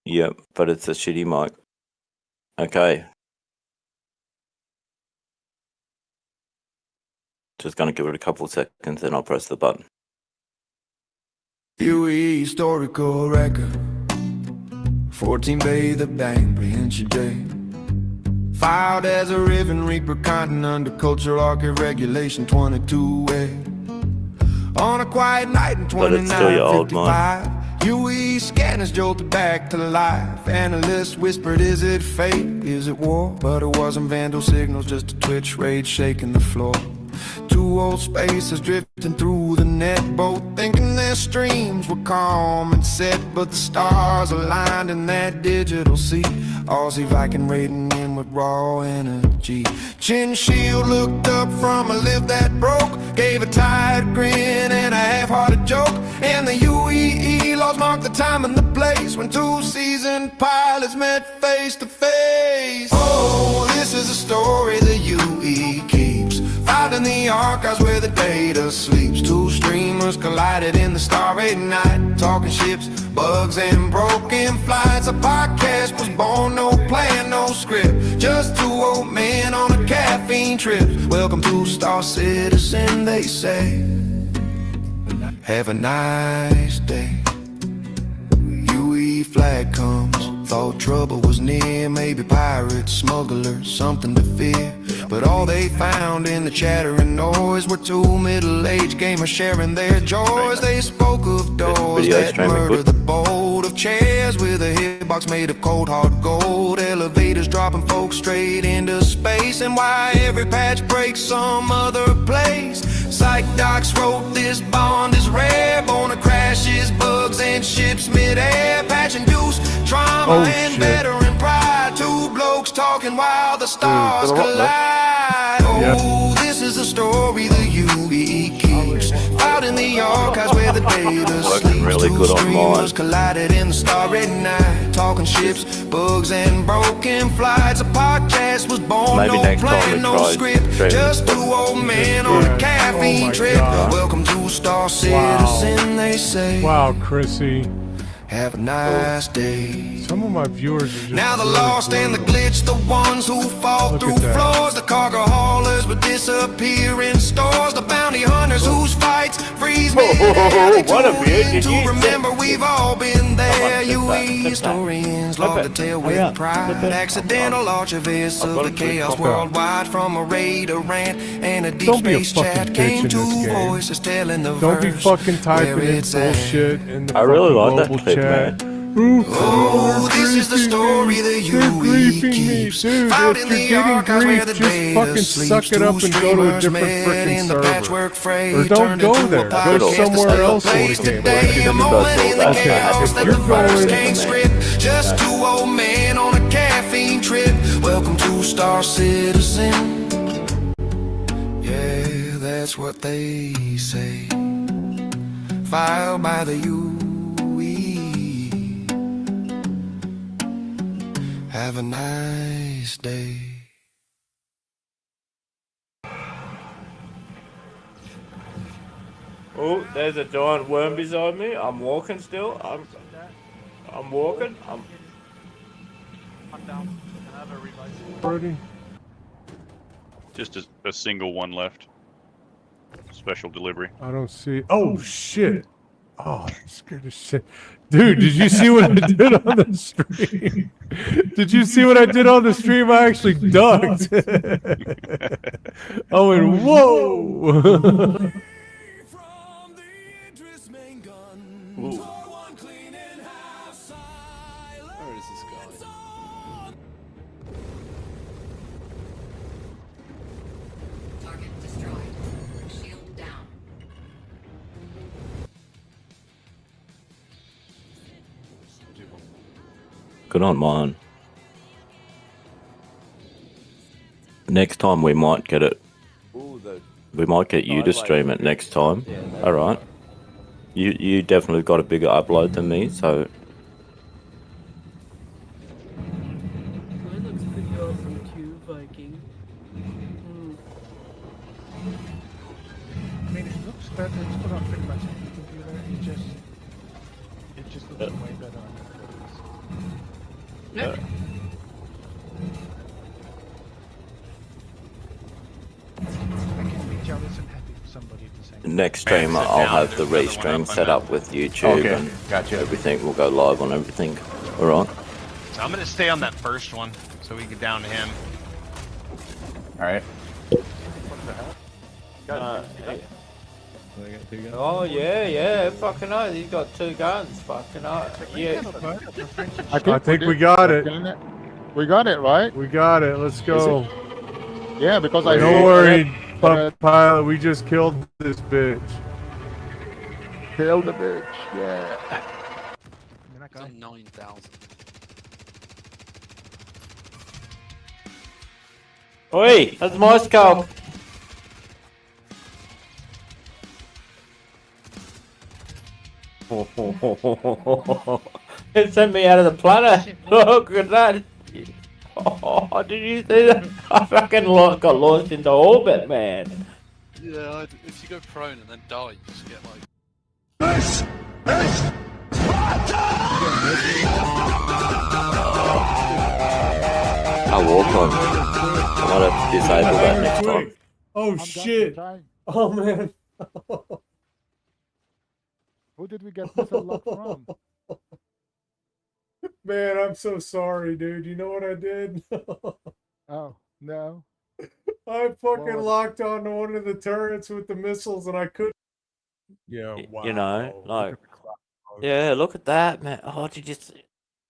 Yep, but it's a shitty mic. Okay. Just gonna give it a couple of seconds, then I'll press the button. UE historical record 14 Bay, the bank, prehension day. Filed as a Riven Reaper content under cultural archive regulation 22A. On a quiet night in 2955, UE scanners jolted back to life. Analysts whispered, is it fate? Is it war? But it wasn't vandal signals, just a twitch rage shaking the floor. Two old spaces drifting through the net, both thinking their streams were calm and set, but the stars aligned in that digital sea. Aussie Viking raiding in with raw energy. Chin Shield looked up from a lip that broke, gave a tired grin and a half-hearted joke, and the UEE laws marked the time and the place when two seasoned pilots met face to face. Oh, this is a story the UE keeps, filed in the archives where the data sleeps. Two streamers collided in the starry night, talking ships, bugs and broken flights. A podcast was born, no plan, no script, just two old men on a caffeine trip. Welcome to Star Citizen, they say. Have a nice day. UE flag comes, thought trouble was near. Maybe pirates, smugglers, something to fear. But all they found in the chattering noise were two middle-aged gamers sharing their joys. They spoke of doors that murder the bold, of chairs with a hitbox made of cold hard gold, elevators dropping folks straight into space, and why every patch breaks some other place. Psych docs wrote this bond is rare, born of crashes, bugs and ships mid-air, patch and use, trauma and veteran pride. Two blokes talking while the stars collide. Oh, this is the story the UE keeps, out in the archives where the data sleeps. Really Two streamers collided in the starry night, talking ships, bugs and broken flights. A podcast was born, maybe no plan, no script, just two old men on a caffeine trip. Welcome to Star Citizen, they say. Wow, Chrissy. Have a nice day. Some of my viewers are just now the lost and the glitch, the ones who fall through floors, the cargo haulers would disappear in stores, the bounty hunters whose fights freeze me. To remember we've all been there. UE historians log the tale with pride. Accidental launch of this of the chaos worldwide, from a raid, a rant, and a deep space chat came two voices telling the verse. Don't be fucking typing in bullshit in the I really like that clip, chat. man. Oh, this is the story the UE keeps, filed in the archives where the data sleeps. Suck it up and go to a different frickin' server. Or don't go there. Go somewhere else altogether. A moment in the chaos that the verse can't script. Just two old men on a caffeine trip. Welcome to Star Citizen. Yeah, that's what they say. Filed by the UE. Have a nice day. Oh, there's a giant worm beside me. I'm walking still. I'm walking. I'm down. I have a Ready? Just a single one left. Special delivery. I don't see. Oh shit! Oh, I'm scared of shit. Dude, did you see what I did on the stream? Did you see what I did on the stream? I actually ducked. I went, whoa! Where is this going? Target destroyed. Shield down. good on mine. Next time we might get it. We might get you to stream it next time. All right. You definitely got a bigger upload than me, so. Mine looks pretty awesome too, Viking. I mean, it looks better. It's still not pretty much on the computer. It just looks way better on the photos. Yeah. I can be jealous and happy for somebody at the same time. Next stream, I'll have the restream set up with YouTube, Okay, and gotcha. everything will go live on everything. All right. So I'm gonna stay on that first one, so we get down to him. All right. Oh yeah, fucking hell, he's got 2 guns, fucking hell. Yeah. I think we got it. We got it, right? We got it. Let's go. Yeah, because I Don't worry, pilot. We just killed this bitch. Kill the bitch. Yeah. It's on 9,000. Oi, that's my skull. It sent me out of the planet. Look at that. Oh, did you see that? I fucking got launched into orbit, man. Yeah, if you go prone and then die, you just get like. I'll walk on. I might have to disable that next time. Oh shit! Oh man! Who did we get missile lock from? Man, I'm so sorry, dude. You know what I did? Oh, no. I fucking locked onto one of the turrets with the missiles, and I couldn't. Yeah, wow. You know, like, yeah, look at that, man. Oh, did you see?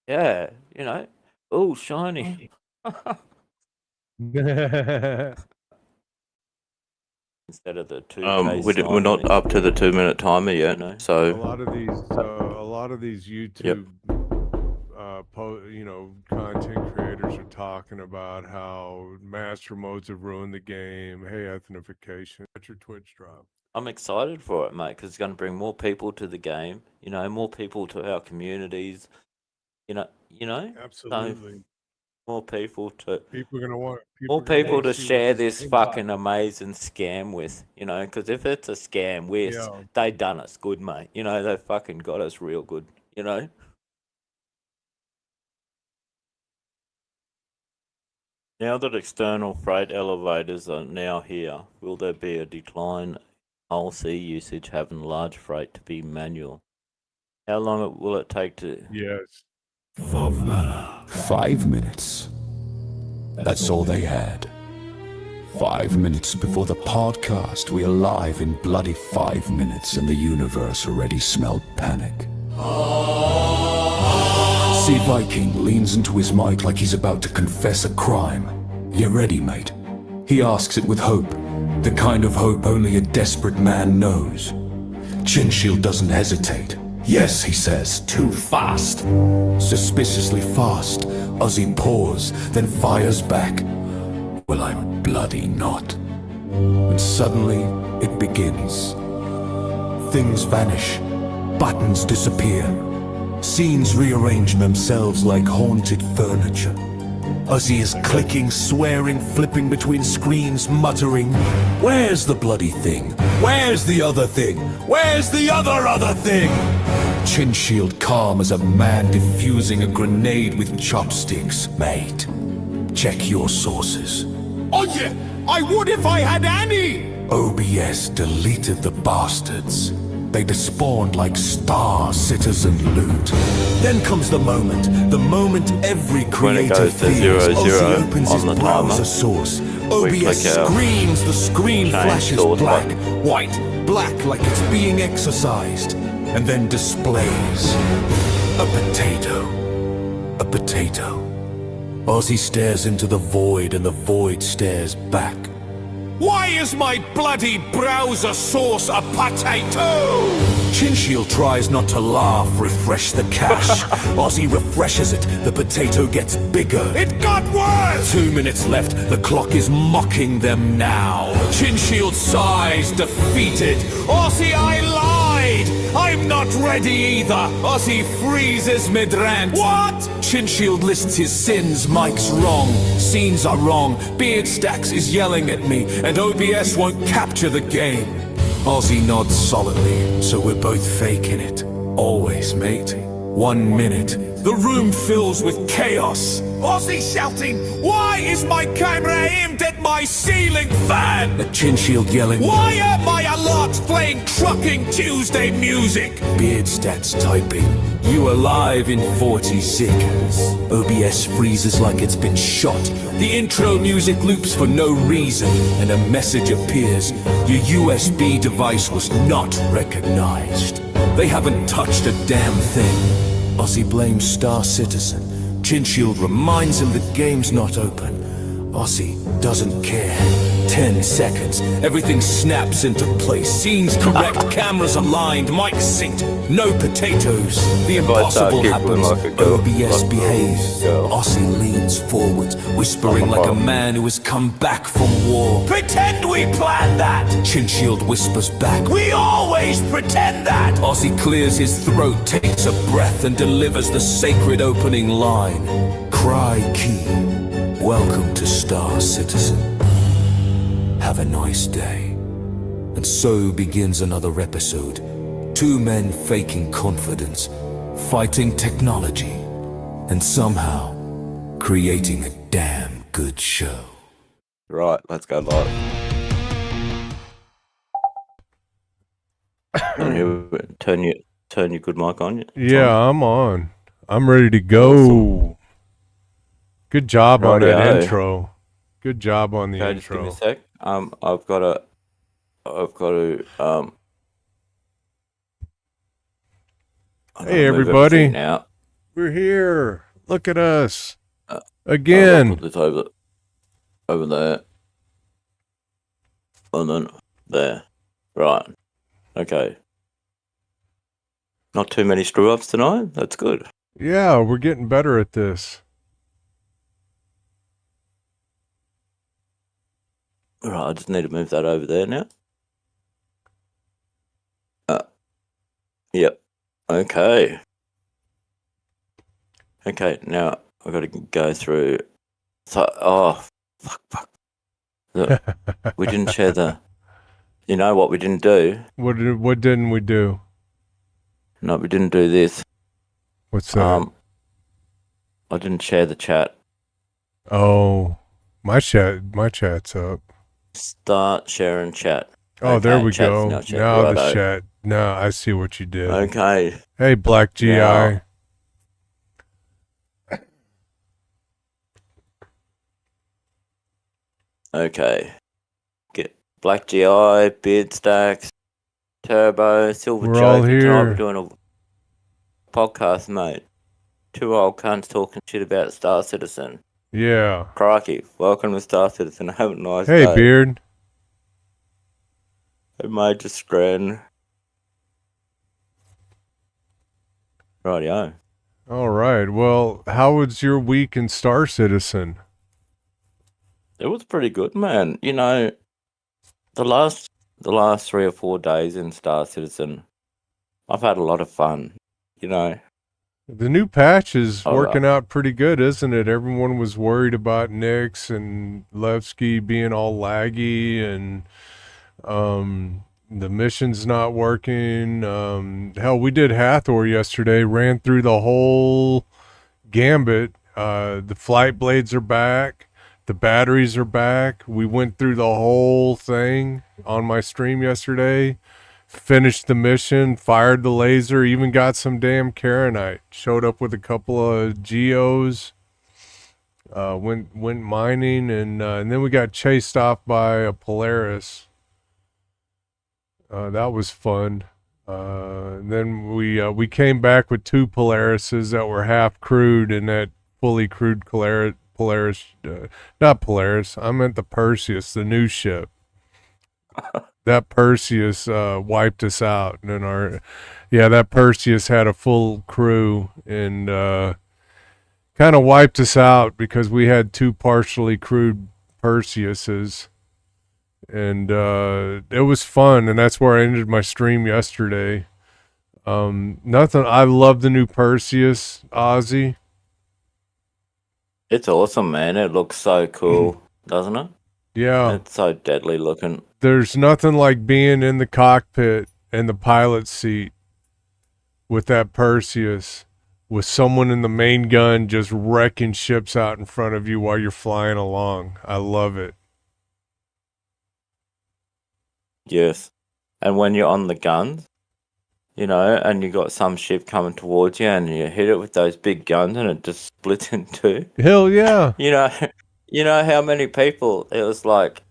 Yeah, you know. Oh, shiny. Instead of the 2K we're not up to the 2-minute timer yet, a so lot of these YouTube, content creators are talking about how master modes have ruined the game. Hey, ethnification. Let your Twitch drop. I'm excited for it, mate, because it's going to bring more people to the game. You know, more people to our communities. You know. Absolutely. So more people to. People are gonna want. More people to share this fucking amazing scam with, you know, because if it's a scam, they done us good, mate. You know, they fucking got us real good, you know. Now that external freight elevators are now here, will there be a decline in whole sea usage having large freight to be manual? How long will it take to... Yes. 5 minutes. That's all they had. 5 minutes before the podcast, we are live in bloody 5 minutes, and the universe already smelled panic. Sea Viking leans into his mic like he's about to confess a crime. You ready, mate? He asks it with hope, the kind of hope only a desperate man knows. Chinshield doesn't hesitate. Yes, he says, too fast. Suspiciously fast, Ozzy paws, then fires back. Well, I'm bloody not. And suddenly, it begins. Things vanish. Buttons disappear. Scenes rearrange themselves like haunted furniture. Ozzy is clicking, swearing, flipping between screens, muttering, "Where's the bloody thing? Where's the other thing? Where's the other thing?" Chinshield calm as a man defusing a grenade with chopsticks. Mate, check your sources. Oh yeah, I would if I had any! OBS deleted the bastards. They despawned like Star Citizen loot. Then comes the moment every creator fears. Ozzy opens his browser source. OBS screams, the screen flashes black, white, black like it's being exercised, and then displays a potato. A potato. Ozzy stares into the void, and the void stares back. Why is my bloody browser source a potato? Chinshield tries not to laugh, refresh the cache. Ozzy refreshes it, the potato gets bigger. It got worse! 2 minutes left, the clock is mocking them now. Chinshield sighs, defeated. Ozzy, I lied! I'm not ready either! Ozzy freezes mid-rant. What? Chinshield lists his sins, Mike's wrong. Scenes are wrong, Beard Stacks is yelling at me, and OBS won't capture the game. Ozzy nods solidly, so we're both faking it. Always, mate. 1 minute, The room fills with chaos. Ozzy shouting, "Why is my camera aimed at my ceiling fan?" A chin shield yelling, "Why are my alerts playing Trucking Tuesday music?" Beard stats typing, "You alive in 40 seconds." OBS freezes like it's been shot. The intro music loops for no reason, and a message appears. Your USB device was not recognized. They haven't touched a damn thing. Ozzy blames Star Citizen. Chinshield reminds him the game's not open. Ozzy doesn't care. 10 seconds. Everything snaps into place. Scenes correct, cameras aligned, mics synced. No potatoes. The impossible happens. OBS behaves. Ozzy leans forward, whispering like a man who has come back from war. "Pretend we planned that!" Chinshield whispers back. "We always pretend that!" Ozzy clears his throat, takes a breath, and delivers the sacred opening line. Crikey. Welcome to Star Citizen. Have a nice day. And so begins another episode. Two men faking confidence, fighting technology, and somehow creating a damn good show. Right, let's go live. Turn your good mic on. Yeah, I'm on. I'm ready to go. Good job on that intro. Good job on the Just give me intro. a sec. I've got to Hey move everybody, everything now. we're here. Look at us I'll again. put this over there, and then there. Right. Okay. Not too many screw ups tonight. That's good. Yeah, we're getting better at this. Right. I just need to move that over there now. Yep. Okay. Okay. Now I've got to go through. So, fuck. Look, we didn't share the. You know what we didn't do? What didn't we do? No, we didn't do this. What's that? I didn't share the chat. Oh, my chat's up. Start sharing chat. Oh, there we chat's go. now shared. Now the Righto. chat. No, I see what you did. Okay. Hey, Black GI. Now- Okay. Get Black GI, Beard Stacks, Turbo, Silver We're all Joker. Tonight we're here. doing a podcast, mate. Two old cunts talking shit about Star Citizen. Yeah. Crikey. Welcome to Star Citizen. Have a nice Hey, day. Beard. Hey, Major Scran. Rightio. All right. Well, how was your week in Star Citizen? It was pretty good, man. You know, the last 3 or 4 days in Star Citizen, I've had a lot of fun. You know, The new patch is All working out pretty good, isn't it? Everyone was worried about Nyx and Levski being all laggy and the mission's not working. Hell, we did Hathor yesterday, ran through the whole gambit. The flight blades are back. The batteries are back. We went through the whole thing on my stream yesterday. Finished the mission, fired the laser, even got some damn Karenite. Showed up with a couple of geos. Went mining, and then we got chased off by a Polaris. That was fun. And then we came back with 2 Polarises that were half crewed, and that fully crewed Polaris, not Polaris. I meant the Perseus, the new ship. That Perseus wiped us out, and then that Perseus had a full crew and kind of wiped us out because we had 2 partially crewed Perseuses, and it was fun, and that's where I ended my stream yesterday. Nothing. I love the new Perseus, Ozzy. it's awesome, man. It looks so cool, doesn't it? Yeah. It's so deadly looking. There's nothing like being in the cockpit and the pilot seat with that Perseus with someone in the main gun just wrecking ships out in front of you while you're flying along. I love it. Yes. And when you're on the guns, you know, and you got some ship coming towards you and you hit it with those big guns and it just splits in two. Hell yeah. You know how many people, it was like,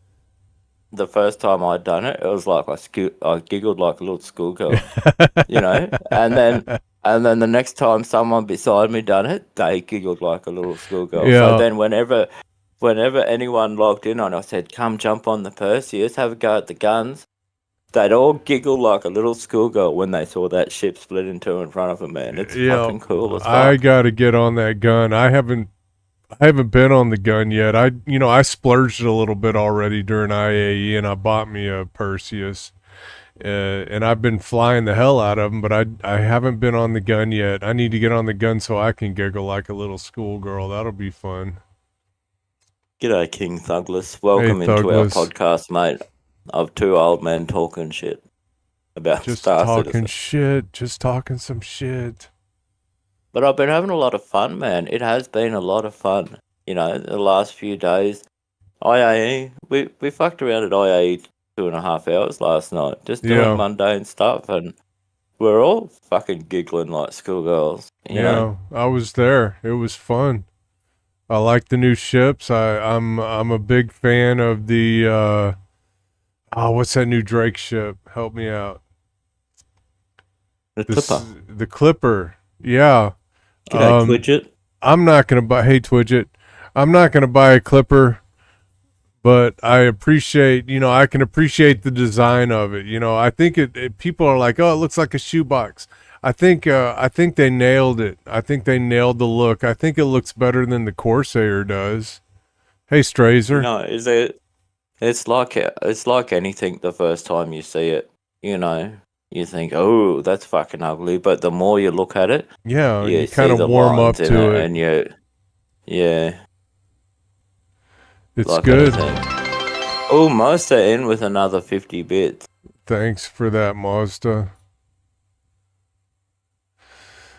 the first time I'd done it, it was like I giggled like a little schoolgirl, you know, and then the next time someone beside me done it, they giggled like a little schoolgirl. Yeah. So then whenever anyone logged in on, I said, "Come jump on the Perseus, have a go at the guns." They'd all giggle like a little schoolgirl when they saw that ship split in two in front of them. Man, it's fucking cool as fuck. I gotta get on that gun. I haven't been on the gun yet. I splurged a little bit already during IAE, and I bought me a Perseus, and I've been flying the hell out of them. But I haven't been on the gun yet. I need to get on the gun so I can giggle like a little schoolgirl. That'll be fun. G'day, King Thugless. Welcome Hey, into our Thugless. podcast, mate. Of two old men talking shit about Just Star talking Citizen. shit. Just talking some shit. But I've been having a lot of fun, man. It has been a lot of fun. You know, the last few days. IAE, we fucked around at IAE 2.5 hours last night, just doing mundane stuff, and we're all fucking giggling like schoolgirls. You know? I was there. It was fun. I like the new ships. I'm a big fan of the what's that new Drake ship? Help me out. The Clipper. The Clipper. Yeah. G'day, Twidget. I'm not gonna buy. Hey, Twidget. I'm not gonna buy a Clipper, but I appreciate. I can appreciate the design of it. I think it people are like, oh, it looks like a shoebox. I think they nailed it. I think they nailed the look. I think it looks better than the Corsair does. Hey, Strazer. No, is it? It's like anything. The first time you see it, you think, oh, that's fucking ugly. But the more you look at it, yeah, you see kind of the warm up lines in to it, and it's like good. Oh, Mazda in with another 50 bits. Thanks for that, Mazda.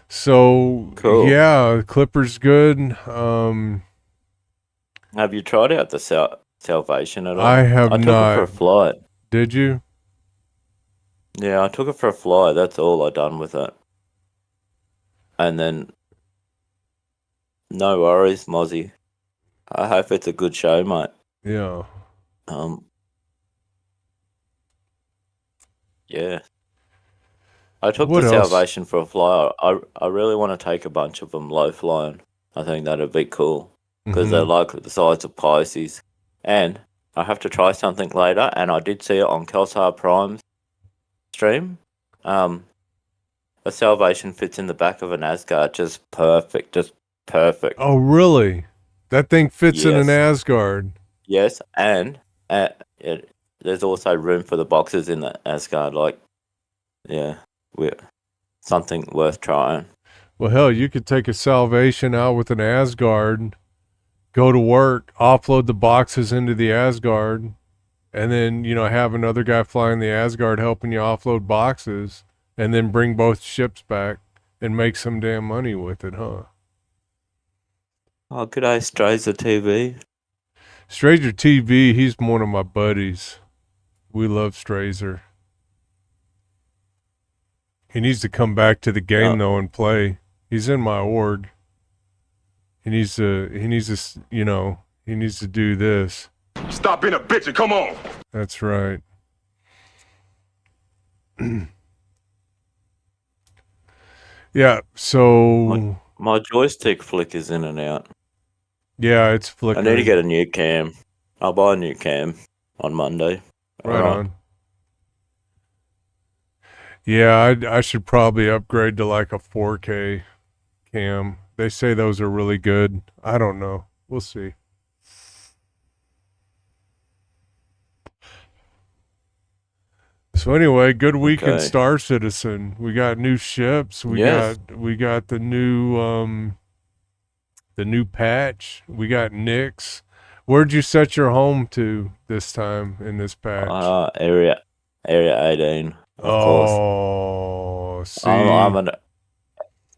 So Cool. yeah, Clipper's good. Have you tried out the Salvation at all? I have I took not. it for a flight. Did you? Yeah, I took it for a flight. That's all I done with it. And then, no worries, Mozzie. I hope it's a good show, mate. Yeah. Yeah. I took What the else? Salvation for a fly. I really want to take a bunch of them low flying. I think that'd be cool because they're like the size of Pisces. And I have to try something later, and I did see it on Kelsar Prime's stream. A Salvation fits in the back of an Asgard just perfect. Oh, really? That thing fits in an Yes. Asgard. Yes, and there's also room for the boxes in the Asgard. Like, yeah, something worth trying. Well, hell, you could take a Salvation out with an Asgard, go to work, offload the boxes into the Asgard, and then, have another guy flying the Asgard helping you offload boxes, and then bring both ships back and make some damn money with it, huh? Oh, g'day, Strazer TV. Strazer TV, he's one of my buddies. We love Strazer. He needs to come back to the game though and play. He's in my org. He needs to do this. Stop being a bitch and come on. That's right. Yeah, so My joystick flickers in and out. yeah, it's I flickering. need to get a new cam. I'll buy a new cam on Monday. Right Alright. on. Yeah, I should probably upgrade to like a 4K cam. They say those are really good. I don't know. We'll see. So anyway, good week in Okay. Star Citizen. We got new ships. We Yes. got the new patch. We got Nyx. Where'd you set your home to this time in this patch? Area 18. Of course. Oh, see.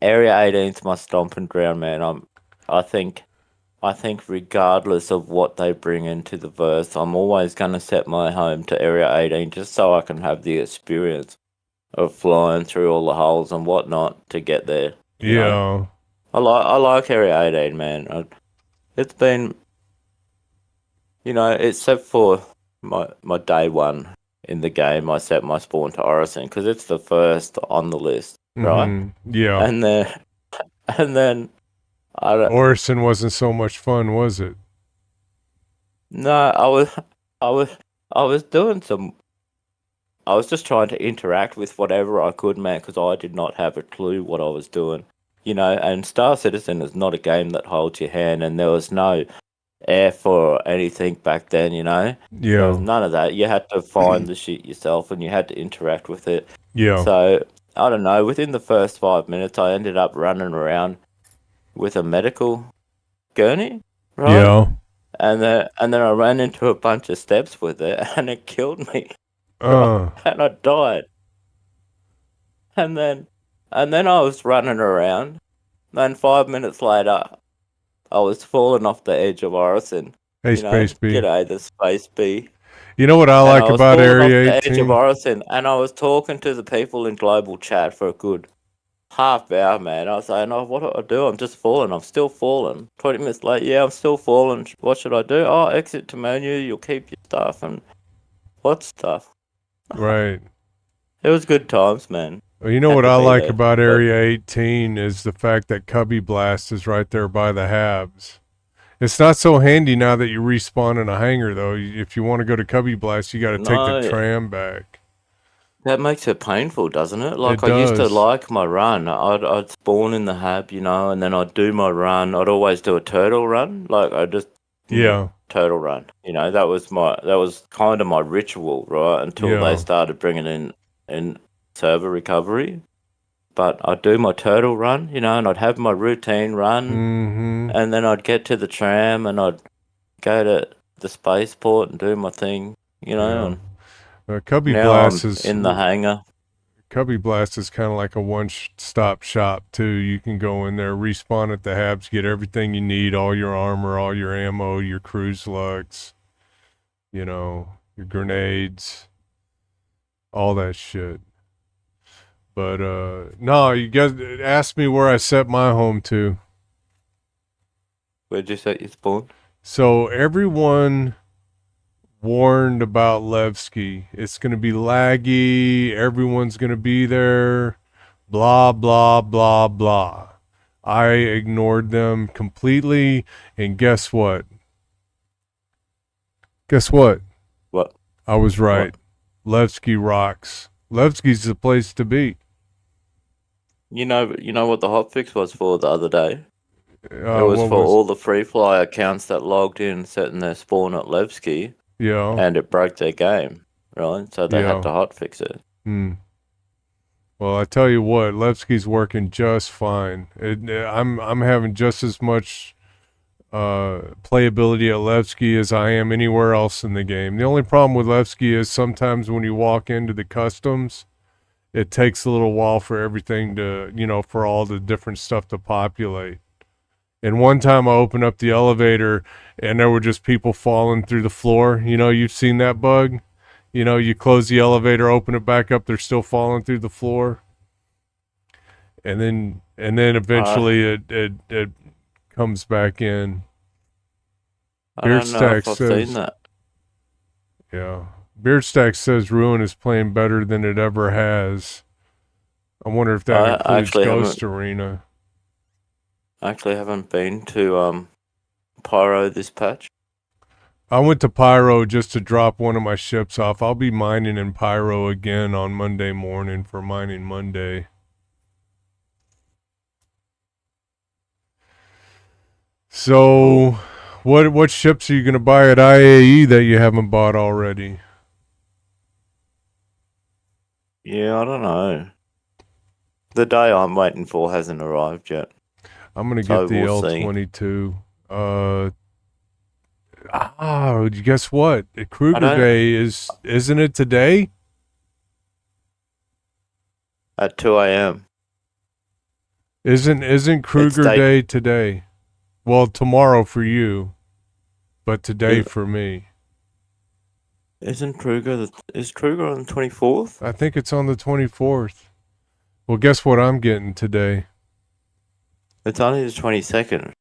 Area 18's my stomping ground, man. I think regardless of what they bring into the verse, I'm always going to set my home to Area 18 just so I can have the experience of flying through all the holes and whatnot to get there. You know? I like Area 18, man. It's been, except for my day one in the game, I set my spawn to Orison because it's the first on the list, right? Mm-hmm. Yeah. And then Orison wasn't so much fun, was it? No, I was doing some. I was just trying to interact with whatever I could, man, because I did not have a clue what I was doing. And Star Citizen is not a game that holds your hand, and there was no F or anything back then, Yeah. There was none of that. You had to find the shit yourself, and you had to interact with it. Yeah. So, I don't know, within the first 5 minutes, I ended up running around with a medical gurney, right? Yeah. And then I ran into a bunch of steps with it, and it killed me. Uh. And I died. And then I was running around. Then 5 minutes later, I was falling off the edge of Orison. Hey, Space B. G'day, the Space B. You know what I like about Area 18? I was falling off the edge of Orison, and I was talking to the people in global chat for a good half hour, man. I was saying, "Oh, what do I do? I'm just falling. I'm still falling." 20 minutes later, yeah, I'm still falling. What should I do? Oh, exit to menu. You'll keep your stuff. And what stuff? Right. It was good times, man. Well, you know what I like about Area 18 is the fact that Cubby Blast is right there by the Habs. It's not so handy now that you respawn in a hangar, though. If you want to go to Cubby Blast, you got to take the tram back. That makes it painful, doesn't it? Like, It I used to does. like my run. I'd spawn in the hab, and then I'd do my run. I'd always do a turtle run. Like, I just Yeah. turtle run. That was kind of my ritual, right? Until they started bringing in server recovery. But I'd do my turtle run, and I'd have my routine run, Mm-hmm. and then I'd get to the tram and I'd go to the spaceport and do my thing, and Cubby now Blast I'm is in the hangar. Cubby Blast is kind of like a one-stop shop too. You can go in there, respawn at the Habs, get everything you need, all your armor, all your ammo, your cruise lugs, your grenades, all that shit. But no, you guys asked me where I set my home to. Where'd you set your spawn? So everyone warned about Levski. It's going to be laggy. Everyone's going to be there. Blah, blah, blah, blah. I ignored them completely. And guess what? What? I was right. Levski rocks. Levski's the place to be. You know what the hotfix was for the other day? It was what for all the free fly accounts that logged in setting their spawn at Levski. Yeah. And it broke their game, right? So they had to hotfix it. Well, I tell you what, Levski's working just fine. I'm having just as much playability at Levski as I am anywhere else in the game. The only problem with Levski is sometimes when you walk into the customs, it takes a little while for everything to, for all the different stuff to populate. And one time I opened up the elevator and there were just people falling through the floor. You've seen that bug. You close the elevator, open it back up, they're still falling through the floor. And then eventually it comes back in. I don't know if I've seen that. Yeah. Beardstack says Ruin is playing better than it ever has. I wonder if that includes Ghost Arena. I actually haven't been to Pyro this patch. I went to Pyro just to drop one of my ships off. I'll be mining in Pyro again on Monday morning for Mining Monday. So, what ships are you going to buy at IAE that you haven't bought already? Yeah, I don't know. The day I'm waiting for hasn't arrived yet. I'm going to get the L22. Guess what? Kruger Day isn't it today? At 2 a.m. Isn't Kruger Day today? Well, tomorrow for you, but today for me. Isn't Kruger? Is Kruger on the 24th? I think it's on the 24th. Well, guess what I'm getting today? It's only the 22nd.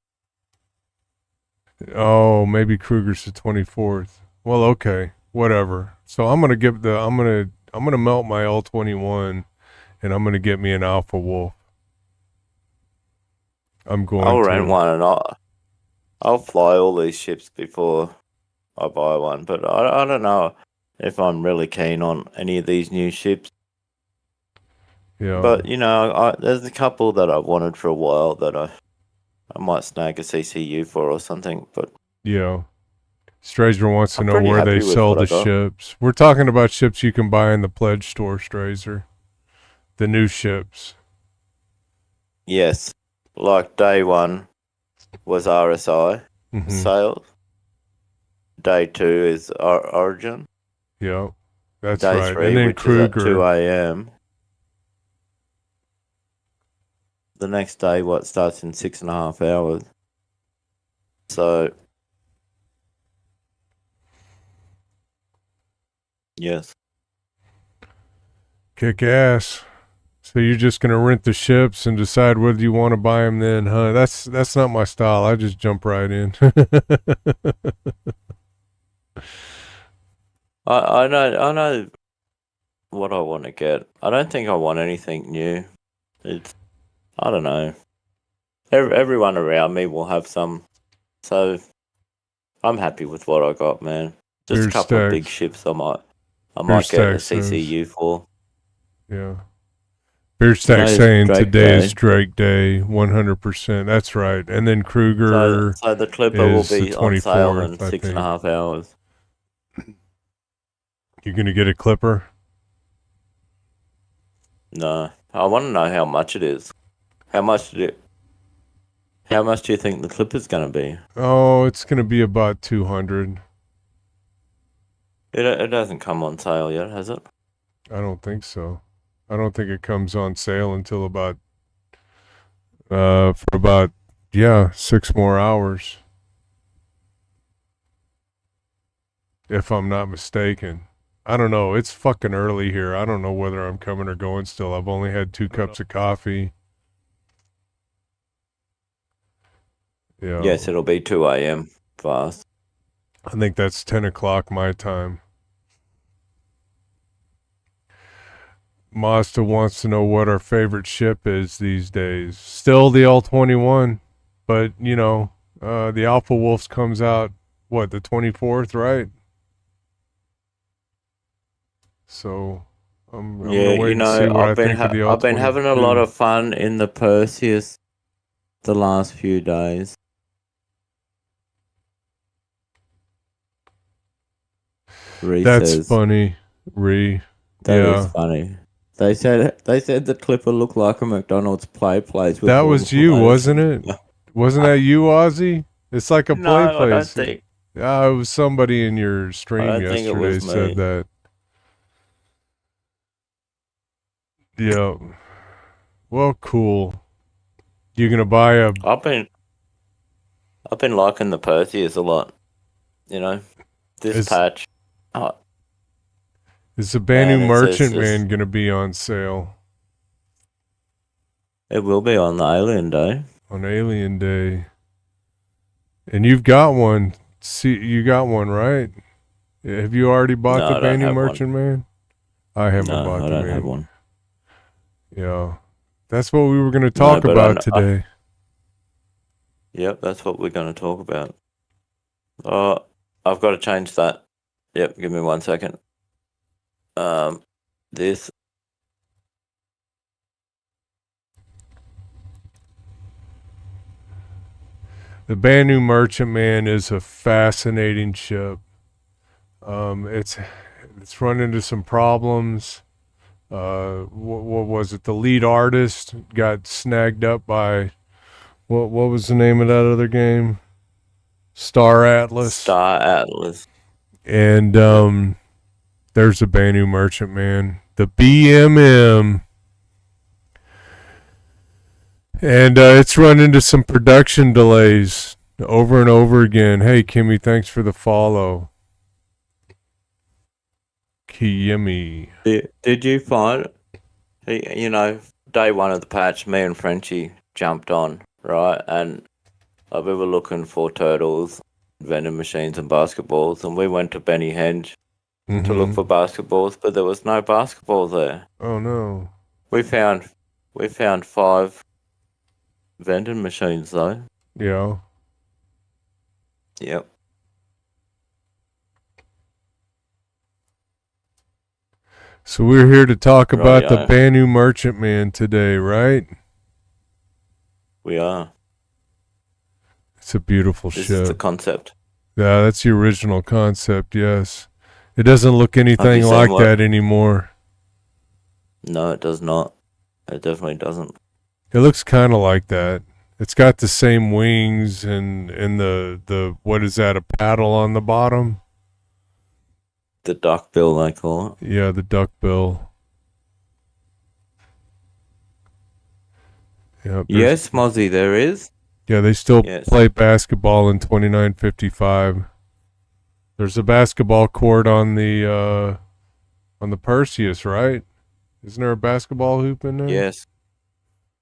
Oh, maybe Kruger's the 24th. Well, okay, whatever. So I'm gonna melt my L21, and I'm gonna get me an Alpha Wolf. I'll rent one, and I'll fly all these ships before I buy one. But I don't know if I'm really keen on any of these new ships. Yeah. But there's a couple that I've wanted for a while that I might snag a CCU for or something. But yeah, Strazer wants to I'm know pretty where happy they with sell what I the got. ships. We're talking about ships you can buy in the pledge store, Strazer. The new ships. yes, like day one was RSI sales. Day 2 is Origin. Yeah, that's Day right. 3, And then which is at Kruger. 2 a.m. The next day, starts in 6.5 hours. So, yes. Kick ass. So you're just gonna rent the ships and decide whether you want to buy them then, huh? That's not my style. I just jump right in. I know what I want to get. I don't think I want anything new. I don't know. Everyone around me will have some, so I'm happy with what I got, man. Just Beer a couple of big stacks. ships. I might Beer get a stacks CCU for. Yeah. Beer Stack Today's saying Drake today is Day. Drake Day, 100%. That's right. And then Kruger So the Clipper will is the be on sale in 24th, I think. 6.5 hours. You're going to get a Clipper? No, I want to know how much it is. How much do you think the Clipper's going to be? Oh, it's going to be about 200. It hasn't come on sale yet, has it? I don't think so. I don't think it comes on sale until about, for about, 6 more hours. If I'm not mistaken. I don't know. It's fucking early here. I don't know whether I'm coming or going still. I've only had 2 cups of coffee. Yeah. Yes, it'll be 2 a.m. fast. I think that's 10 o'clock my time. Mazda wants to know what our favorite ship is these days. Still the L21, but, the Alpha Wolves comes out, the 24th, right? So, I'm going to wait and see what I think of the L22. I've been having a lot of fun in the Perseus the last few days. That's funny, That is funny. They said the Clipper looked like a McDonald's play place. That was you, wasn't it? Wasn't that you, Ozzy? It's like a play No, I don't place. think. It was somebody in your stream I don't think it yesterday was said me. that. Yeah. Well, cool. You gonna buy a? I've been liking the Perseus a lot. This patch. Is the Banu Man, it's Merchantman gonna be on sale It will be on the Alien Day. on Alien Day? And you've got one. See, you got one, right? Have you already bought No, the I don't Banu have one. Merchantman? I haven't No, bought I the don't man. have one. Yeah, that's what we were gonna talk but about today. Yep, that's what we're going to talk about. I've got to change that. Yep, give me 1 second. This. The Banu Merchantman is a fascinating ship. It's run into some problems. What was it? The lead artist got snagged up by what was the name of that other game? Star Atlas. And there's the Banu Merchantman. The BMM And it's run into some production delays over and over again. Hey, Kimmy, thanks for the follow. Kimmy. Did you find, you know, day one of the patch, me and Frenchie jumped on, right? And we were looking for turtles, vending machines, and basketballs. And we went to Benny Henge to look for basketballs, but there was no basketball there. Oh, no. We found 5 vending machines, though. Yeah. Yep. So we're here to talk about the Rightio. Banu Merchantman today, right? We are. It's a beautiful This ship. is the concept. Yeah, that's the original concept, yes. It doesn't look anything seen like what- that anymore. No, it does not. It definitely doesn't. It looks kind of like that. It's got the same wings and the what is that, a paddle on the bottom? The duck bill, they call it. Yeah, the duck bill. Yep, there's- Yes, Mozzie, there is. Yeah, they still Yes. play basketball in 2955. There's a basketball court on the Perseus, right? Isn't there a basketball hoop in there? Yes.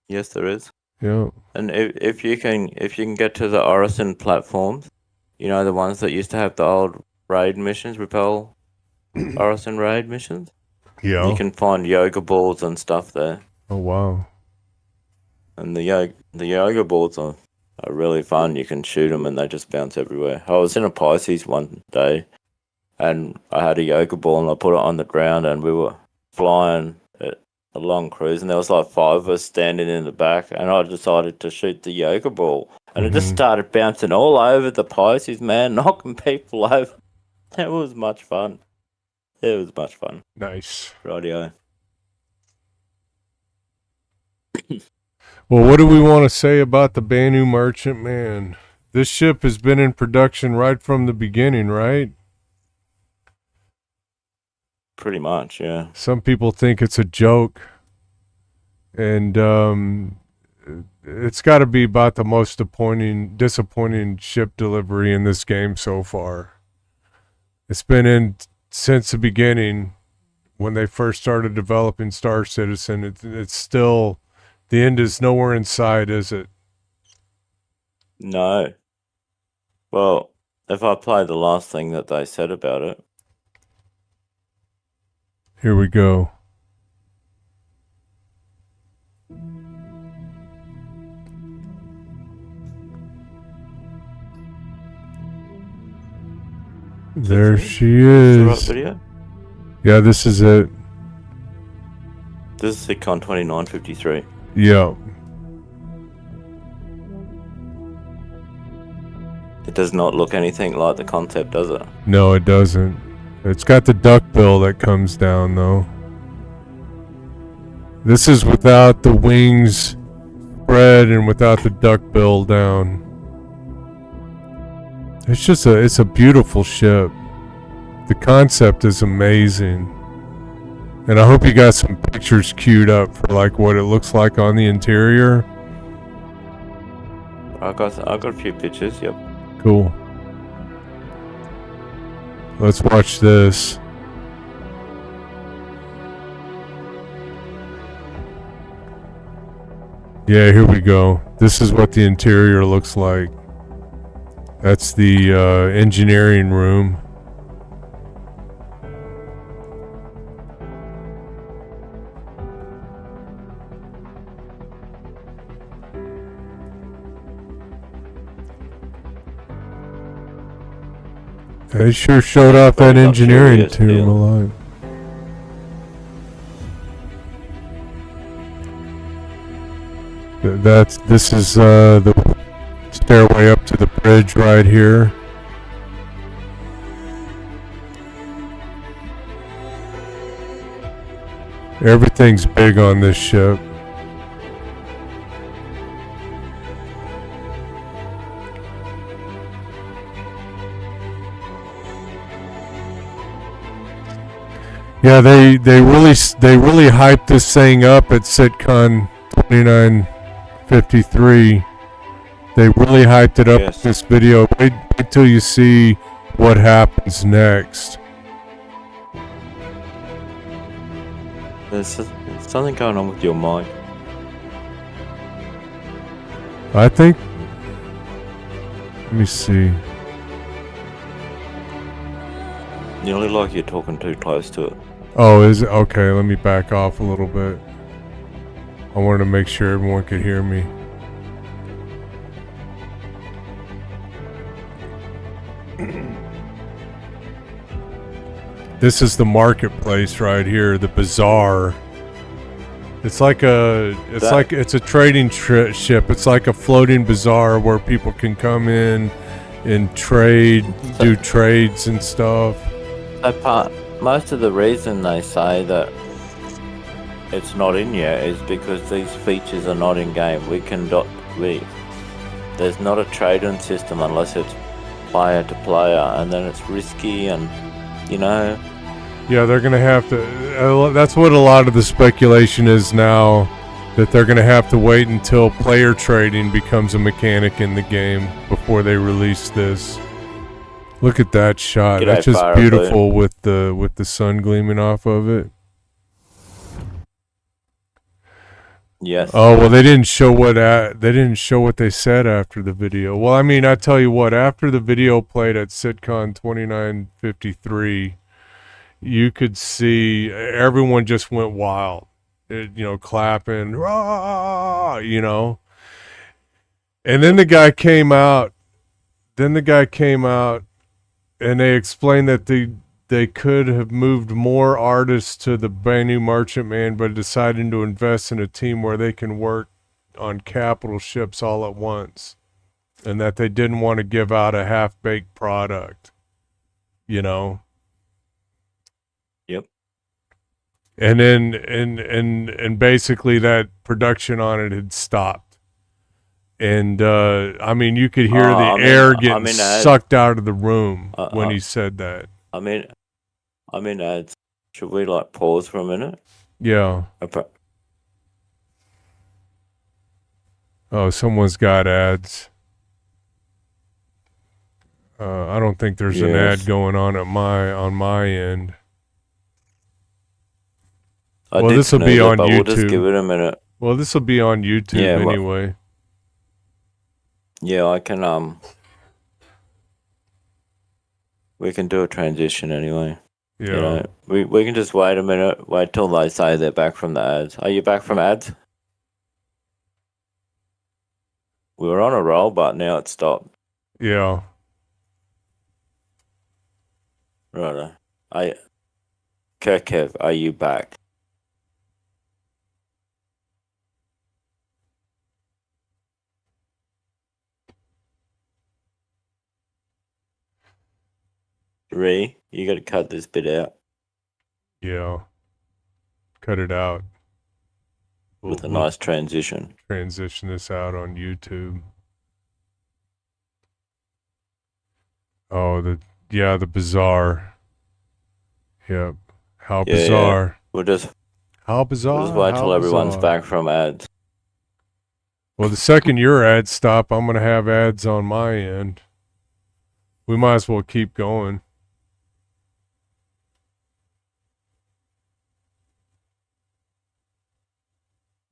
Yes, there is. Yeah. And if you can get to the Orison platforms, you know, the ones that used to have the old raid missions, Repel Orison raid missions, Yeah. you can find yoga balls and stuff there. Oh wow. And the yoga balls are really fun. You can shoot them and they just bounce everywhere. I was in a Pisces one day, and I had a yoga ball and I put it on the ground, and we were flying a long cruise, and there was like 5 of us standing in the back, and I decided to shoot the yoga ball, and it just started bouncing all over the Pisces, man, knocking people over. It was much fun. It was much fun. Nice. Radio. Well, what do we want to say about the Banu Merchantman? This ship has been in production right from the beginning, right? Pretty much, yeah. Some people think it's a joke, and it's got to be about the most disappointing ship delivery in this game so far. It's been in since the beginning when they first started developing Star Citizen. It's still, the end is nowhere in sight, is it? No. Well, if I play the last thing that they said about it. Here we go. There she Is the right is. video? Yeah, this is it. This is Sitcon 2953. Yeah. It does not look anything like the concept, does it? No, it doesn't. It's got the duck bill that comes down, though. This is without the wings spread and without the duck bill down. It's a beautiful ship. The concept is amazing. And I hope you got some pictures queued up for like what it looks like on the interior. I got a few pictures, yep. Cool. Let's watch this. Yeah, here we go. This is what the interior looks like. That's the engineering room. They sure showed off that engineering team a lot. This is the stairway up to the bridge right here. Everything's big on this ship. Yeah, they really hyped this thing up at SitCon 29 53. They really hyped it up Yes. with this video. Wait till you see what happens next. There's something going on with your mic. I think. Let me see. You look like you're talking too close to it. Oh, is it? Okay, let me back off a little bit. I wanted to make sure everyone could hear me. This is the marketplace right here, the bazaar. It's like it's a trading ship. It's like a floating bazaar where people can come in and trade, do trades and stuff. Most of the reason they say that it's not in yet is because these features are not in game. There's not a trading system unless it's player to player, and then it's risky, and you know. Yeah, they're gonna have to. That's what a lot of the speculation is now. That they're gonna have to wait until player trading becomes a mechanic in the game before they release this. Look at that shot. G'day, That's just Fire beautiful with the sun gleaming off of it. Yes. Oh well, they didn't show what they said after the video. Well, I mean, I tell you what, after the video played at SitCon 2953, you could see everyone just went wild, clapping, rah, And then the guy came out. And they explained that they could have moved more artists to the brand new Merchantman, but decided to invest in a team where they can work on capital ships all at once, and that they didn't want to give out a half-baked product, Yep. And then and basically that production on it had stopped. And I mean, you could hear the air getting sucked out of the room when he said that. I mean, should we pause for a minute? Yeah. Oh, someone's got ads. I don't think there's an ad going on my end. Well, this will be on YouTube. We'll just give it a minute. Well, this will be on YouTube anyway. Yeah, I can, we can do a transition anyway. Yeah. We can just wait a minute, wait till they say they're back from the ads. Are you back from ads? We were on a roll, but now it's stopped. Yeah. Righto. Kirkev, are you back? You gotta cut this bit out. Yeah. Cut it out. With a nice transition. Transition this out on YouTube. Oh, the bazaar. Yep. How bizarre. How bizarre. We'll just wait till everyone's back from ads. Well, the second your ads stop, I'm gonna have ads on my end. We might as well keep going.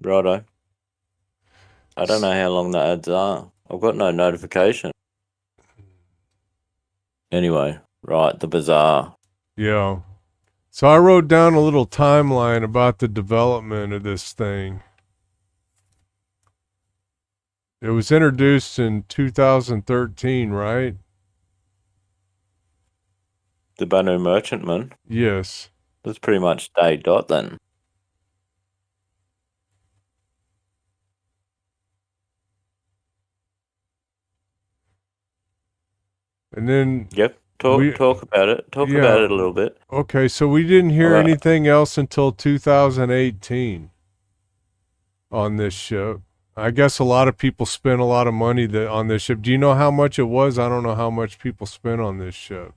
Righto. I don't know how long the ads are. I've got no notification. Anyway, right, the bazaar. Yeah. So I wrote down a little timeline about the development of this thing. It was introduced in 2013, right? The Banu Merchantman? Yes. That's pretty much day dot then. And then talk about it. Talk about it a little bit. Okay, so we didn't hear anything else until 2018 on this ship. I guess a lot of people spent a lot of money on this ship. Do you know how much it was? I don't know how much people spent on this ship,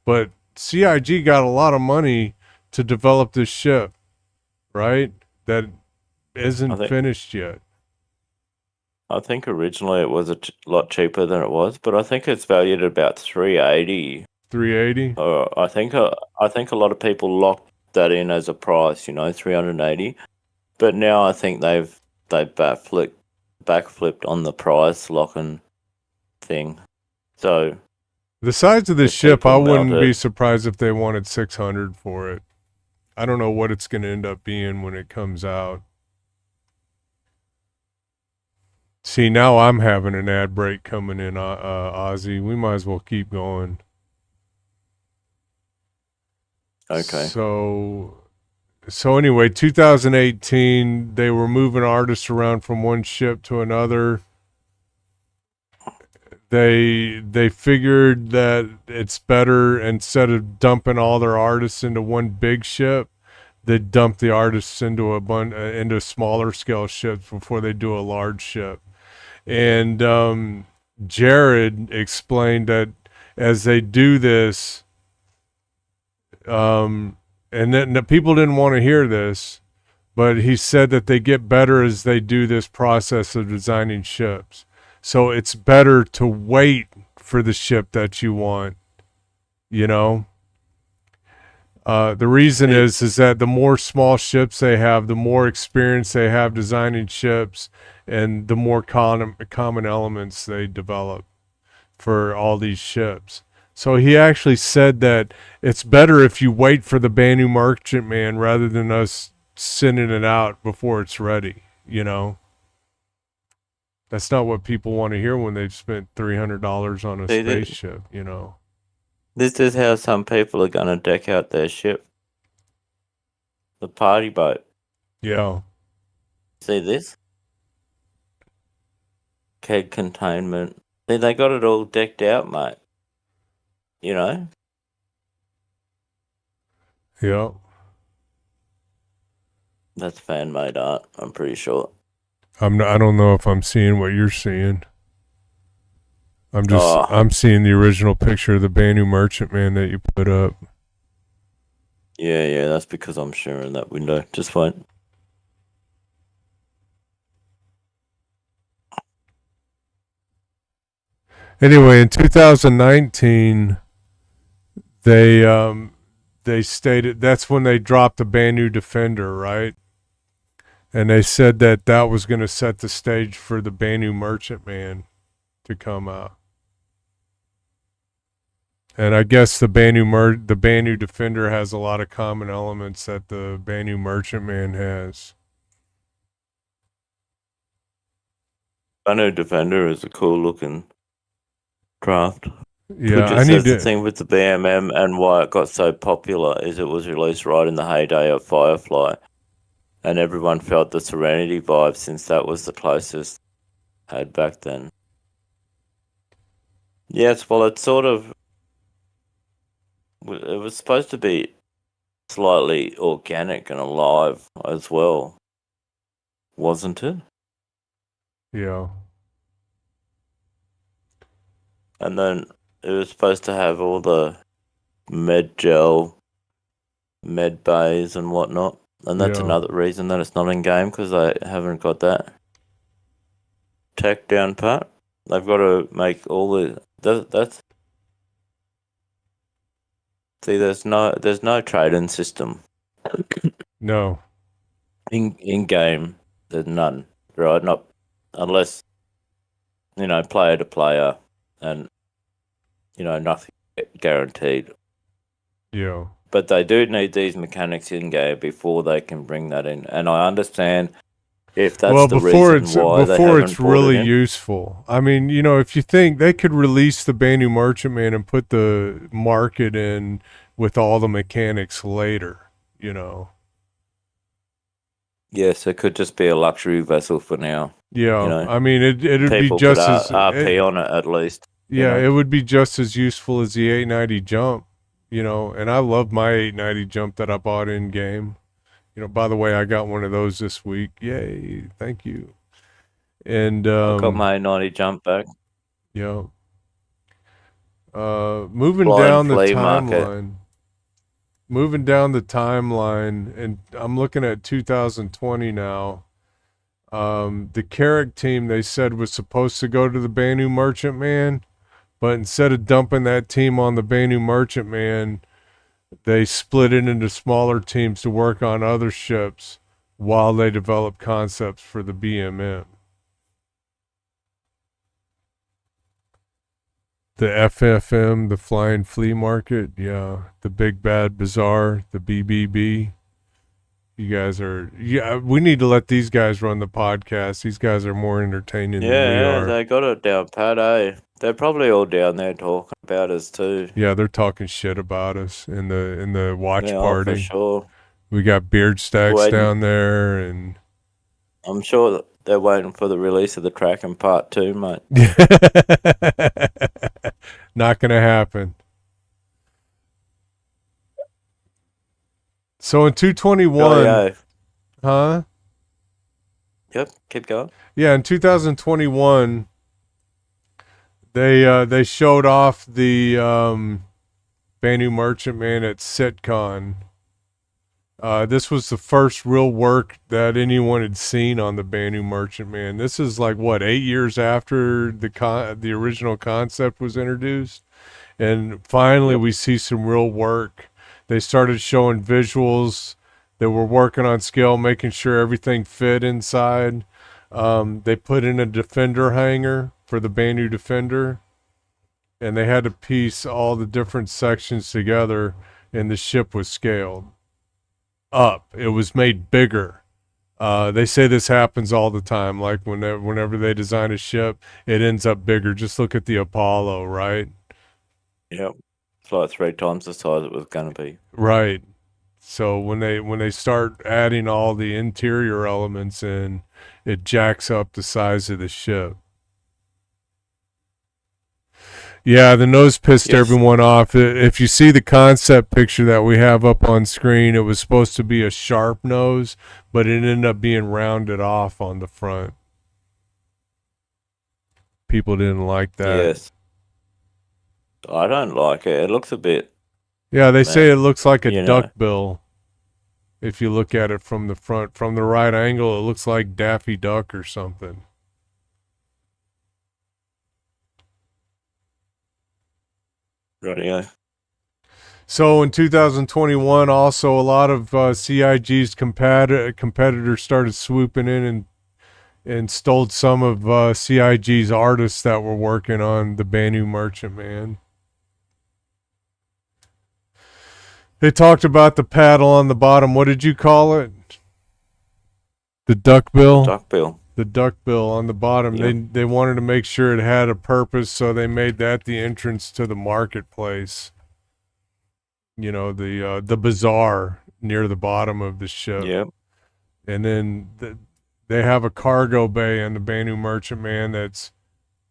but CIG got a lot of money to develop this ship, right? That isn't finished yet. I think originally it was a lot cheaper than it was, but I think it's valued at about 380. 380. I think a lot of people locked that in as a price, 380. But now I think they've backflipped on the price locking thing. So the size of this if ship, I people wouldn't melt be it- surprised if they wanted 600 for it. I don't know what it's going to end up being when it comes out. See, now I'm having an ad break coming in, Ozzy. We might as well keep going. Okay. So anyway, 2018, they were moving artists around from one ship to another. They figured that it's better, instead of dumping all their artists into one big ship, they dump the artists into into smaller scale ships before they do a large ship. And Jared explained that as they do this, and then the people didn't want to hear this, but he said that they get better as they do this process of designing ships. So it's better to wait for the ship that you want, The reason is that the more small ships they have, the more experience they have designing ships, and the more common elements they develop for all these ships. So he actually said that it's better if you wait for the Banu Merchantman rather than us sending it out before it's ready, That's not what people want to hear when they've spent $300 on a spaceship, This is how some people are going to deck out their ship. The party boat. Yeah. See this? Keg containment. See, they got it all decked out, mate. Yeah. That's fan-made art, I'm pretty sure. I don't know if I'm seeing what you're seeing. I'm seeing the original picture of the Banu Merchantman that you put up. Yeah, that's because I'm sharing that window. Just fine. Anyway, in 2019, they stated that's when they dropped the Banu Defender, right? And they said that was going to set the stage for the Banu Merchantman to come out. And I guess the Banu Defender has a lot of common elements that the Banu Merchantman has. Banu Defender is a cool looking craft. Yeah, I need to. The thing with the BMM and why it got so popular is it was released right in the heyday of Firefly, and everyone felt the Serenity vibe since that was the closest had back then. Yes, well, it's sort of. It was supposed to be slightly organic and alive as well, wasn't it? Yeah. And then it was supposed to have all the med gel, med bays and whatnot. And that's another reason that it's not in game, because they haven't got that tech down pat. They've got to make all the that's. See, there's no trading system. No. In game, there's none, right? Not unless player to player, and nothing guaranteed. Yeah. But they do need these mechanics in game before they can bring that in, and I understand if that's the reason why they haven't it's brought really it in. useful. I mean, if you think they could release the Banu Merchantman and put the market in with all the mechanics later, Yes, it could just be a luxury vessel for now. Yeah, I mean, it'd be People just put as RP on it at least. Yeah, it would be just as useful as the 890 jump, and I love my 890 jump that I bought in game. By the way, I got one of those this week. Yay, thank you. And I got my 890 jump back. Yeah. Moving Blind down the flea market. timeline. Moving down the timeline, and I'm looking at 2020 now. The Carrick team, they said, was supposed to go to the Banu Merchantman, but instead of dumping that team on the Banu Merchantman, they split it into smaller teams to work on other ships while they develop concepts for the BMM. The FFM, the Flying Flea Market, yeah. The Big Bad Bazaar, the BBB. You guys are, we need to let these guys run the podcast. These guys are more entertaining than we Yeah, are. they got it down pat, eh? They're probably all down there talking about us too. Yeah, they're talking shit about us in the watch Yeah, party. for sure. We got Beard Stacks Waiting. down there, and I'm sure that they're waiting for the release of the track in part 2, mate. not gonna happen. So in 221, Rightio. huh? Yep, keep going. Yeah, in 2021, they showed off the Banu Merchantman at SitCon. This was the first real work that anyone had seen on the Banu Merchantman. This is like what, 8 years after the original concept was introduced, and finally we see some real work. They started showing visuals. They were working on scale, making sure everything fit inside. They put in a Defender hangar for the Banu Defender, and they had to piece all the different sections together, and the ship was scaled up. It was made bigger. They say this happens all the time. Like whenever they design a ship, it ends up bigger. Just look at the Apollo, right? Yep. It's like 3 times the size it was going to be. Right. So when they start adding all the interior elements in, it jacks up the size of the ship. Yeah, the nose pissed everyone off. If you see the concept picture that we have up on screen, it was supposed to be a sharp nose, but it ended up being rounded off on the front. People didn't like that. Yes. I don't like it. It looks a bit... Yeah, they say it looks like a you know. duckbill. If you look at it from the front, from the right angle, it looks like Daffy Duck or something. Rightio. So in 2021, also a lot of CIG's competitors started swooping in and stole some of CIG's artists that were working on the Banu Merchantman. They talked about the paddle on the bottom. What did you call it? The duckbill? Duckbill. The duckbill on the bottom. Yep. They wanted to make sure it had a purpose, so they made that the entrance to the marketplace. You know, the bazaar near the bottom of the ship. Yep. And then they have a cargo bay on the Banu Merchantman that's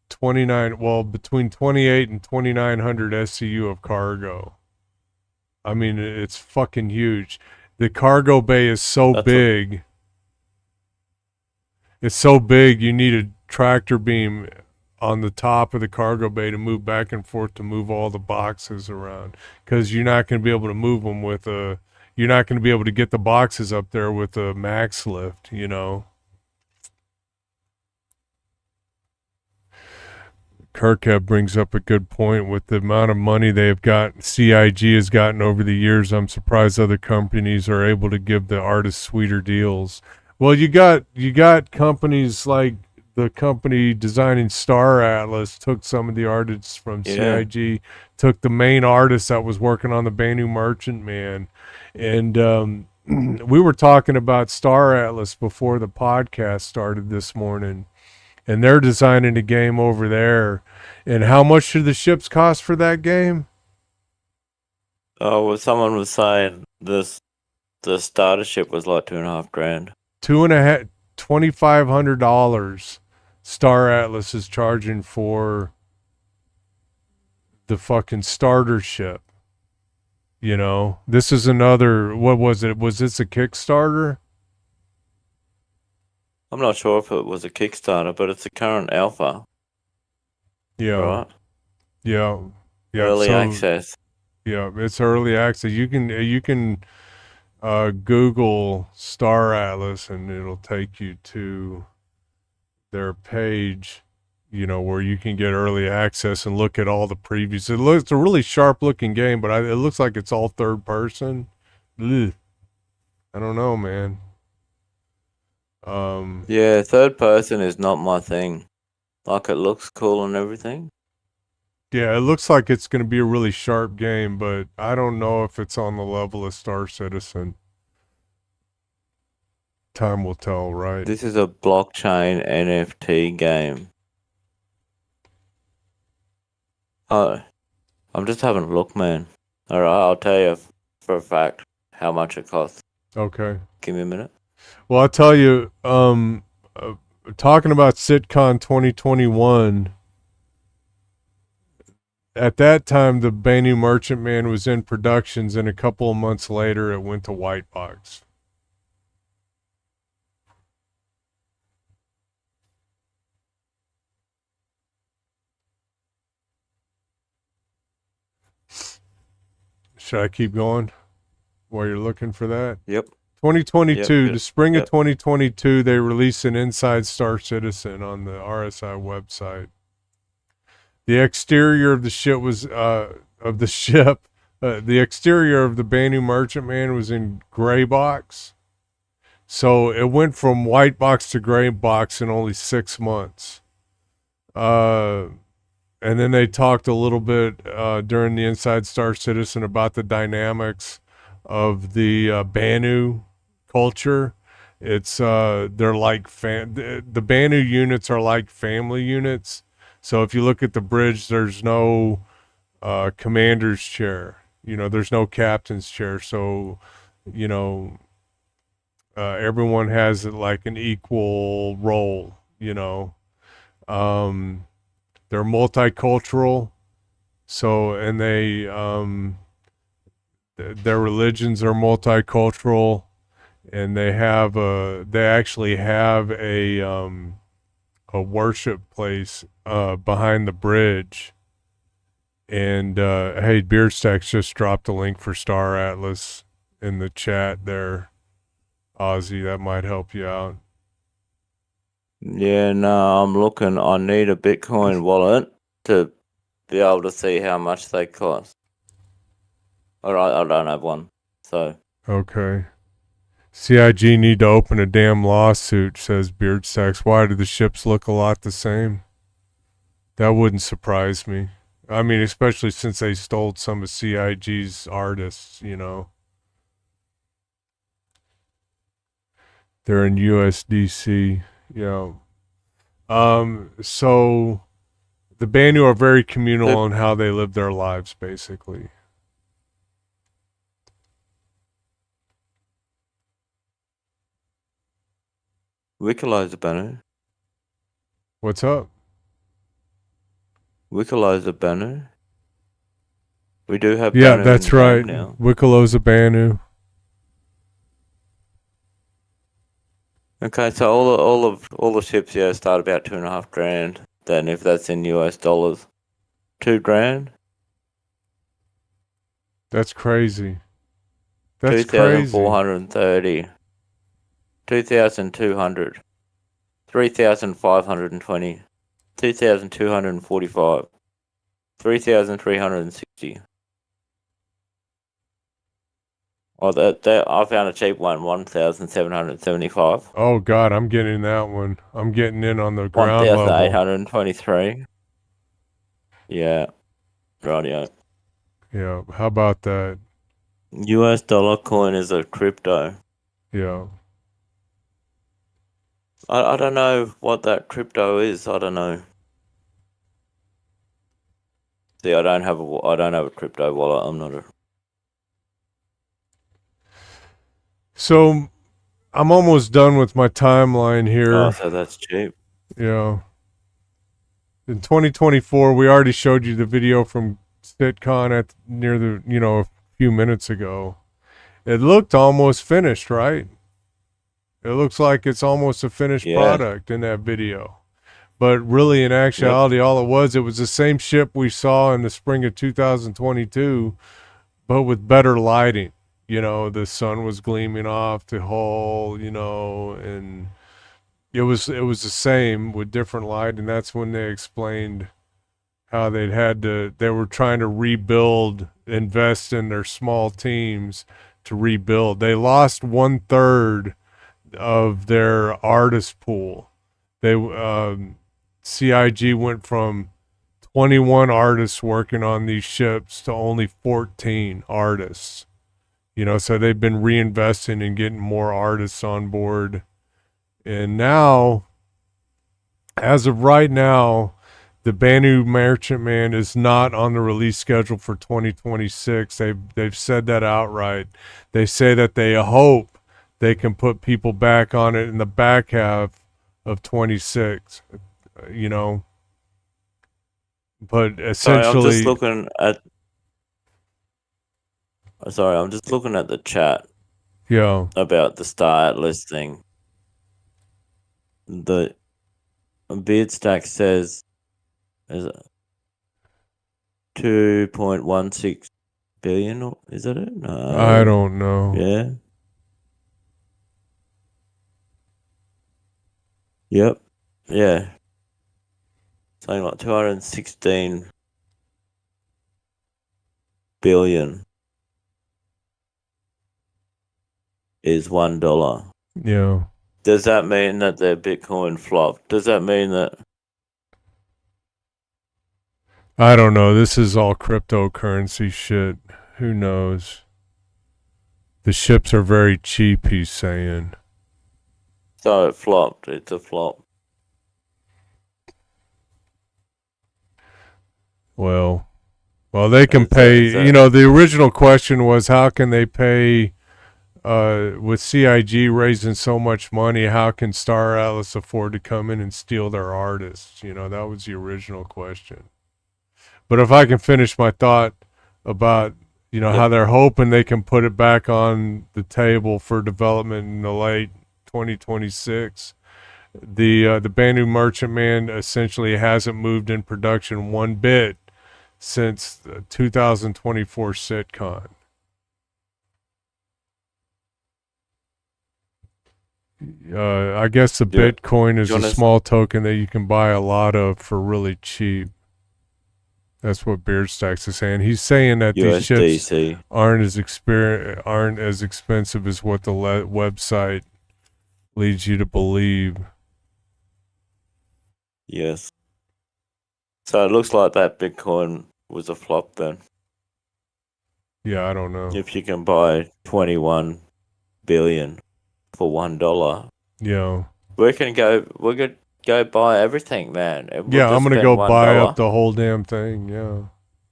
between 28 and 2,900 SCU of cargo. I mean, it's fucking huge. The cargo bay is so big. It's so big, you need a tractor beam on the top of the cargo bay to move back and forth to move all the boxes around. Because you're not going to be able to move them with you're not going to be able to get the boxes up there with a max lift, you know. Kirkhead brings up a good point with the amount of money they've got. CIG has gotten over the years. I'm surprised other companies are able to give the artists sweeter deals. Well, you got companies like the company designing Star Atlas took some of the artists from CIG, took the main artist that was working on the Banu Merchantman, and we were talking about Star Atlas before the podcast started this morning. And they're designing a game over there. And how much should the ships cost for that game? Oh, well, someone was saying the starter ship was like $2,500. $2,500 Star Atlas is charging for the fucking starter ship. You know, this is another, what was it? Was this a Kickstarter? I'm not sure if it was a Kickstarter, but it's a current alpha. Yeah. Right? Yeah. Early access. Yeah, it's early access. You can Google Star Atlas and it'll take you to their page, you know, where you can get early access and look at all the previews. It's a really sharp looking game, but it looks like it's all third person. Ugh. I don't know, man. Yeah, third person is not my thing. Like, it looks cool and everything. Yeah, it looks like it's going to be a really sharp game, but I don't know if it's on the level of Star Citizen. Time will tell, right? This is a blockchain NFT game. Oh, I'm just having a look, man. All right, I'll tell you for a fact how much it costs. Okay. Give me a minute. Well, I'll tell you, talking about SitCon 2021, at that time, the Banu Merchantman was in productions, and a couple of months later, it went to white box. Should I keep going while you're looking for that? Yep. 2022, Yep. the spring of 2022, they released an Inside Star Citizen on the RSI website. The exterior of the ship was the exterior of the Banu Merchantman was in gray box. So it went from white box to gray box in only 6 months. And then they talked a little bit during the Inside Star Citizen about the dynamics of the Banu culture. It's they're like the Banu units are like family units. So if you look at the bridge, there's no commander's chair. You know, there's no captain's chair. So, you know, everyone has like an equal role. You know. They're multicultural, so, and they their religions are multicultural, and they actually have a worship place behind the bridge. And hey, Beardstacks just dropped a link for Star Atlas in the chat there, Ozzy. That might help you out. Yeah, no, I'm looking. I need a Bitcoin wallet to be able to see how much they cost. All right, I don't have one, so. Okay. CIG need to open a damn lawsuit, says Beardstacks. Why do the ships look a lot the same? That wouldn't surprise me. I mean, especially since they stole some of CIG's artists, you know. They're in USDC. Yeah. So the Banu are very communal in how they live their lives, basically. Wikilize the Banu. What's up? Wikilize the Banu. We do have Yeah, Banu that's in the right. game now. Wikilow's Banu. Okay, so all the ships here start about $2,500. Then if that's in US dollars, $2,000. That's crazy. That's crazy. 2,430. 2,200. 3,520. 2,245. 3,360. Oh, that I found a cheap one, 1,775. Oh God, I'm getting that one. I'm getting in on the ground level. 1,823. Yeah, radio. Yeah, how about that? US dollar coin is a crypto. Yeah. I don't know what that crypto is. I don't know. See, I don't have a crypto wallet. I'm not a. So I'm almost done with my timeline here. Oh, so that's cheap. Yeah. In 2024, we already showed you the video from SitCon near the, you know, a few minutes ago. It looked almost finished, right? It looks like it's almost a finished product in that video. But really, in actuality, all it was the same ship we saw in the spring of 2022, but with better lighting. you know, the sun was gleaming off the hull, you know, and it was the same with different light, and that's when they explained how they were trying to rebuild, invest in their small teams to rebuild. They lost 1/3 of their artist pool. They CIG went from 21 artists working on these ships to only 14 artists. You know, so they've been reinvesting and getting more artists on board. And now, as of right now, the Banu Merchantman is not on the release schedule for 2026. They've said that outright. They say that they hope they can put people back on it in the back half of 26. You know, but essentially, I'm just looking at. Sorry, I'm just looking at the chat. Yeah. About the Star Atlas thing. The Beardstack says is it 2.16 billion, or is it? No. I don't know. Yeah. Yep. Yeah. Something like 216 billion is $1. Yeah. Does that mean that their Bitcoin flopped? Does that mean that? I don't know. This is all cryptocurrency shit. Who knows? The ships are very cheap, he's saying. So it flopped. It's a flop. Well, they can pay. You know, the original question was how can they pay? With CIG raising so much money, how can Star Atlas afford to come in and steal their artists? You know, that was the original question. But if I can finish my thought about, you know, how they're hoping they can put it back on the table for development in the late 2026. The Banu Merchantman essentially hasn't moved in production one bit since the 2024 SitCon. I guess the Bitcoin is a small token that you can buy a lot of for really cheap. That's what Beardstacks is saying. He's saying that these ships aren't as expensive as what the website leads you to believe. Yes. So it looks like that Bitcoin was a flop then. Yeah, I don't know. If you can buy 21 billion for $1. Yeah. We could go buy everything, man. Yeah, I'm gonna go buy up the whole damn thing. Yeah.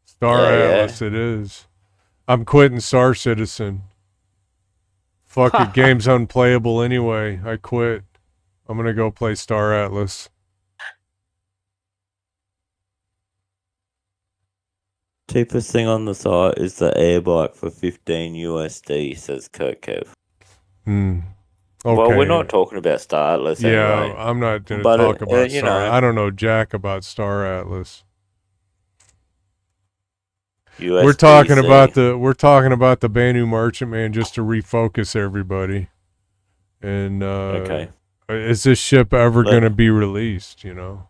Star Atlas it is. I'm quitting Star Citizen. Fuck it, game's unplayable anyway. I quit. I'm gonna go play Star Atlas. Cheapest thing on the site is the air bike for $15 USD, says Kirkev. Okay. Well, we're not talking about Star Atlas anyway. I'm not going to talk about Star. I don't know jack about Star Atlas. USDC. We're talking about the Banu Merchantman just to refocus everybody. And okay. Is this ship ever going to be released, you know?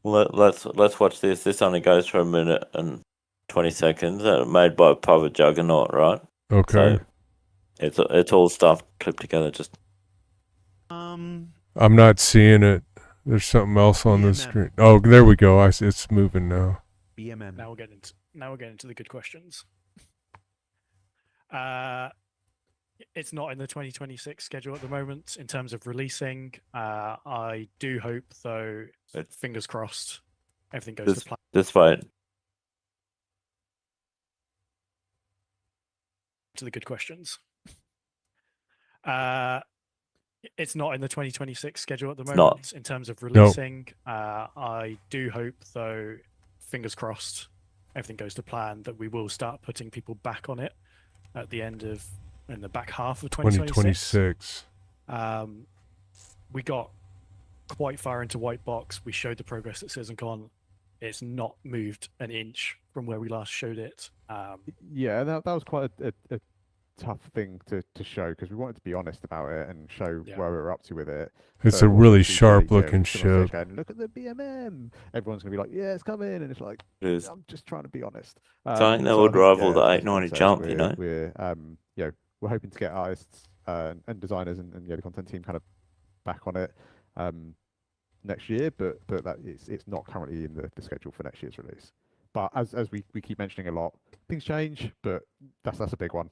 Let's watch this. This only goes for 1 minute and 20 seconds. Made by Private Juggernaut, right? Okay. So it's all stuff clipped together. Just I'm not seeing it. There's something else on the screen. Oh, there we go. It's moving now. BMM. Now we're getting to the good questions. It's not in the 2026 schedule at the moment in terms of releasing. I do hope, though, fingers crossed, everything goes to plan. Just wait. To the good questions. It's not in the 2026 schedule at the moment in terms of releasing. I do hope, though, fingers crossed, everything goes to plan, that we will start putting people back on it at the end of, in the back half of 2026. We got quite far into White Box. We showed the progress at CitizenCon. It's not moved an inch from where we last showed it. Yeah, that was quite a tough thing to show because we wanted to be honest about it and show where we were up to with it. It's So a it wasn't really to say, sharp-looking sit on stage ship. going, look at the BMM. Everyone's gonna be like, yeah, it's coming, and it's like, I'm just trying to be honest. Something that So I would think, rival the as 890 Scott says, jump, you know. We're hoping to get artists and designers and the content team kind of back on it next year, but that it's not currently in the schedule for next year's release. But as we keep mentioning a lot, things change, but that's a big one.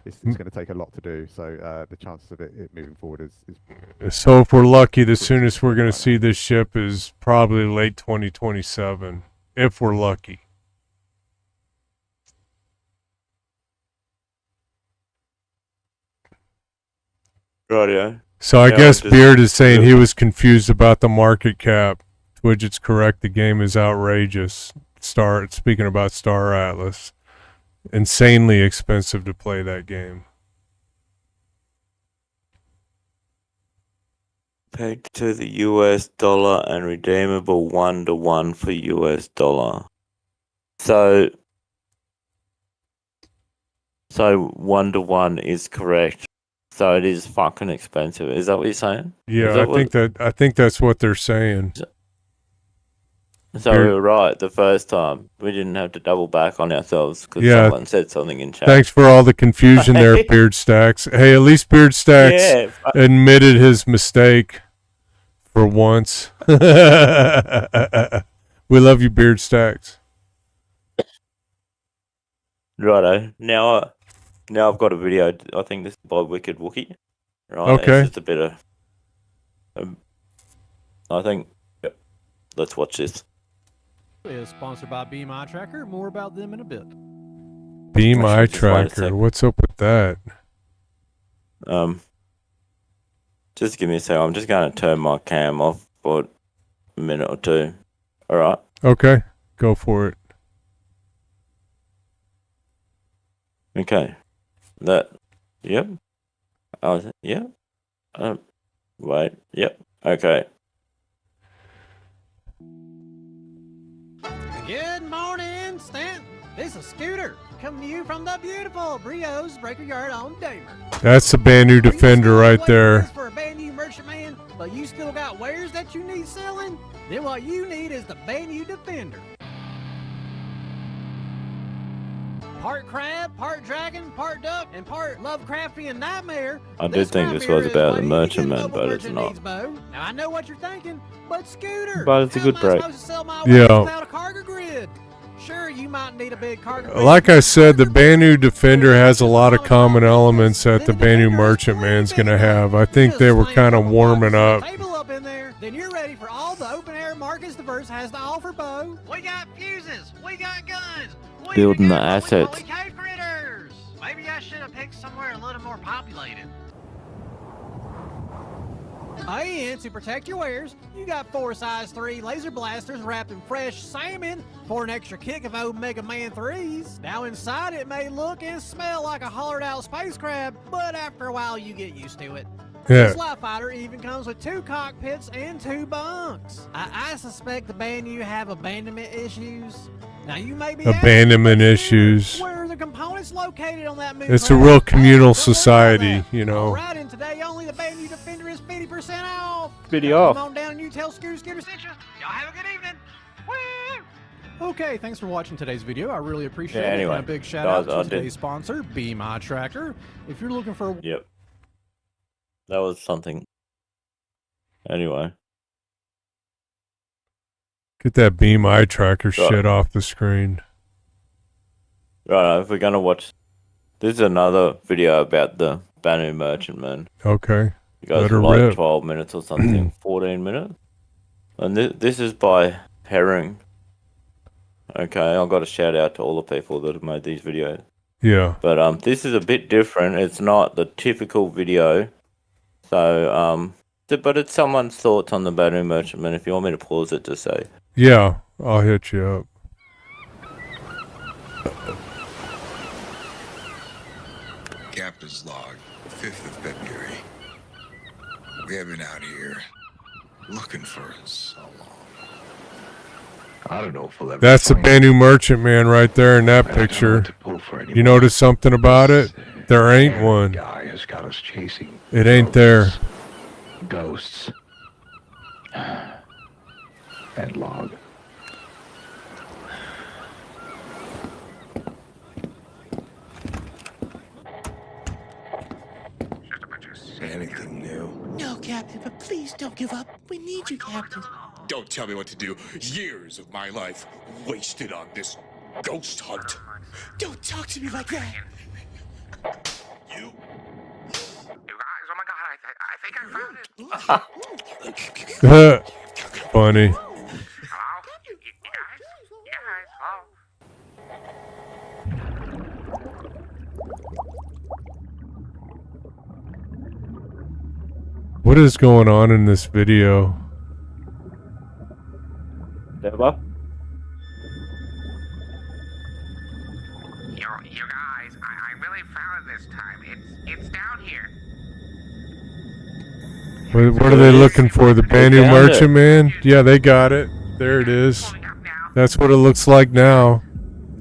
It's going to take a lot to do, so the chances of it moving forward is. So if we're lucky, the soonest we're going to see this ship is probably late 2027, if we're lucky. Rightio. So I guess Beard is saying he was confused about the market cap. Widget's correct. The game is outrageous. Speaking about Star Atlas, insanely expensive to play that game. Pegged to the US dollar and redeemable 1-to-1 for US dollar. So 1-to-1 is correct. So it is fucking expensive. Is that what you're saying? Yeah, I think that's what they're saying. So we were right the first time. We didn't have to double back on ourselves because someone said something in chat. Thanks for all the confusion there, Beard Stacks. Hey, at least Beard Stacks admitted his mistake for once. We love you, Beard Stacks. Righto. Now I've got a video. I think this is by Wicked Wookie. Right. Okay. It's just a bit of. I think. Yep. Let's watch this. Is sponsored by Be My Tracker. More about them in a bit. Be My Tracker. What's up with that? Just give me a second. I'm just going to turn my cam off for a minute or two. All right. Okay. Go for it. Okay. Yep. Yep. Wait. Yep. Okay. Good morning, Stant. This is Scooter, coming to you from the beautiful Brio's Breaker Yard on Damer. That's the Banu Defender right there. For a Banu merchantman, but you still got wares that you need selling? Then what you need is the Banu Defender. Part crab, part dragon, part duck, and part Lovecraftian nightmare. I did think this was about the merchantman, but it's not. Now I know what you're thinking, but Scooter, but it's a good break. Yeah. Sure, you might need a big cargo. Like I said, the Banu Defender has a lot of common elements that the Banu Merchantman's going to have. I think they were kind of warming up. Then you're ready for all the open air markets the verse has to offer, Bo. We got fuses, we got guns, building the assets. Maybe I should have picked somewhere a little more populated. And to protect your wares, you got 4 size 3 laser blasters wrapped in fresh salmon for an extra kick of old Mega Man 3s. Now inside it may look and smell like a hollered out space crab, but after a while you get used to it. Yeah. This Light Fighter even comes with 2 cockpits and 2 bunks. I suspect the Banu have abandonment issues. Now you may be abandonment issues. Where are the components located on that moon? It's a real communal society, you know. All right, and today only the Banu Defender is 50% off. Come on down and you tell Scooter sent you. Y'all have a good evening. Woo! Okay, thanks for watching today's video. I really appreciate it. Anyway, And a big shout out to today's sponsor, Be My Tracker. If you're looking for Yep. That was something. Anyway. Get that Beam Eye Tracker shit off the screen. Right, if we're going to watch... This is another video about the Banu Merchantman. Okay. It goes for like 12 minutes or something. 14 minutes. And this is by Herring. Okay, I've got to shout out to all the people that have made these videos. Yeah. But this is a bit different. It's not the typical video. So, but it's someone's thoughts on the Banu Merchantman. If you want me to pause it to say. Yeah, I'll hit you up. Captain's log, 5th of February. We have been out here looking for so long. I don't know if we'll ever. That's the Banu Merchantman right there in that picture. You notice something about it? there ain't one. Guy has got us chasing. It ain't there. Ghosts. And log. Anything new? No, Captain, but please don't give up. We need you, Captain. Don't tell me what to do. Years of my life wasted on this ghost hunt. Don't talk to me like that. You? You guys, oh my god, I think I found it. Funny. Hello? You guys, hello? What is going on in this video? Never. You guys, I really found it this time. It's down here. What are they looking for? The Banu Merchantman? Yeah, they got it. There it is. That's what it looks like now.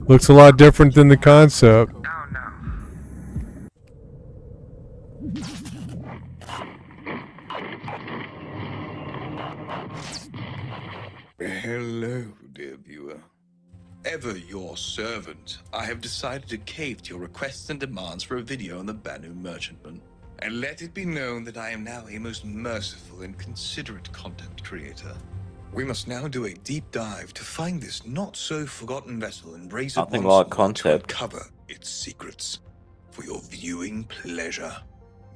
Looks a lot different than the concept. Oh no. Hello, dear viewer. Ever your servant, I have decided to cave to your requests and demands for a video on the Banu Merchantman. And let it be known that I am now a most merciful and considerate content creator. We must now do a deep dive to find this not-so-forgotten vessel and raise it Nothing once like more concept. to uncover its secrets for your viewing pleasure.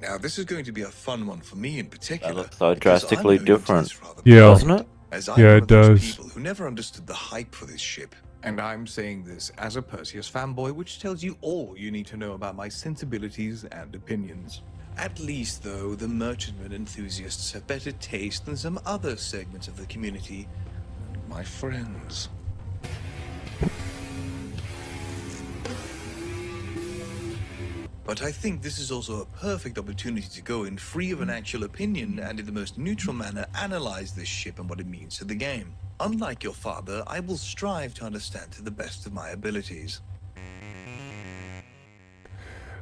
Now, this is going to be a fun one for me in particular. That looks so because I'm drastically going into different. this rather Yeah. Doesn't it? as I'm Yeah, one it of those does. people who never understood the hype for this ship. And I'm saying this as a Perseus fanboy, which tells you all you need to know about my sensibilities and opinions. At least, though, the merchantman enthusiasts have better taste than some other segments of the community. My friends. But I think this is also a perfect opportunity to go in free of an actual opinion and in the most neutral manner analyze this ship and what it means to the game. Unlike your father, I will strive to understand to the best of my abilities.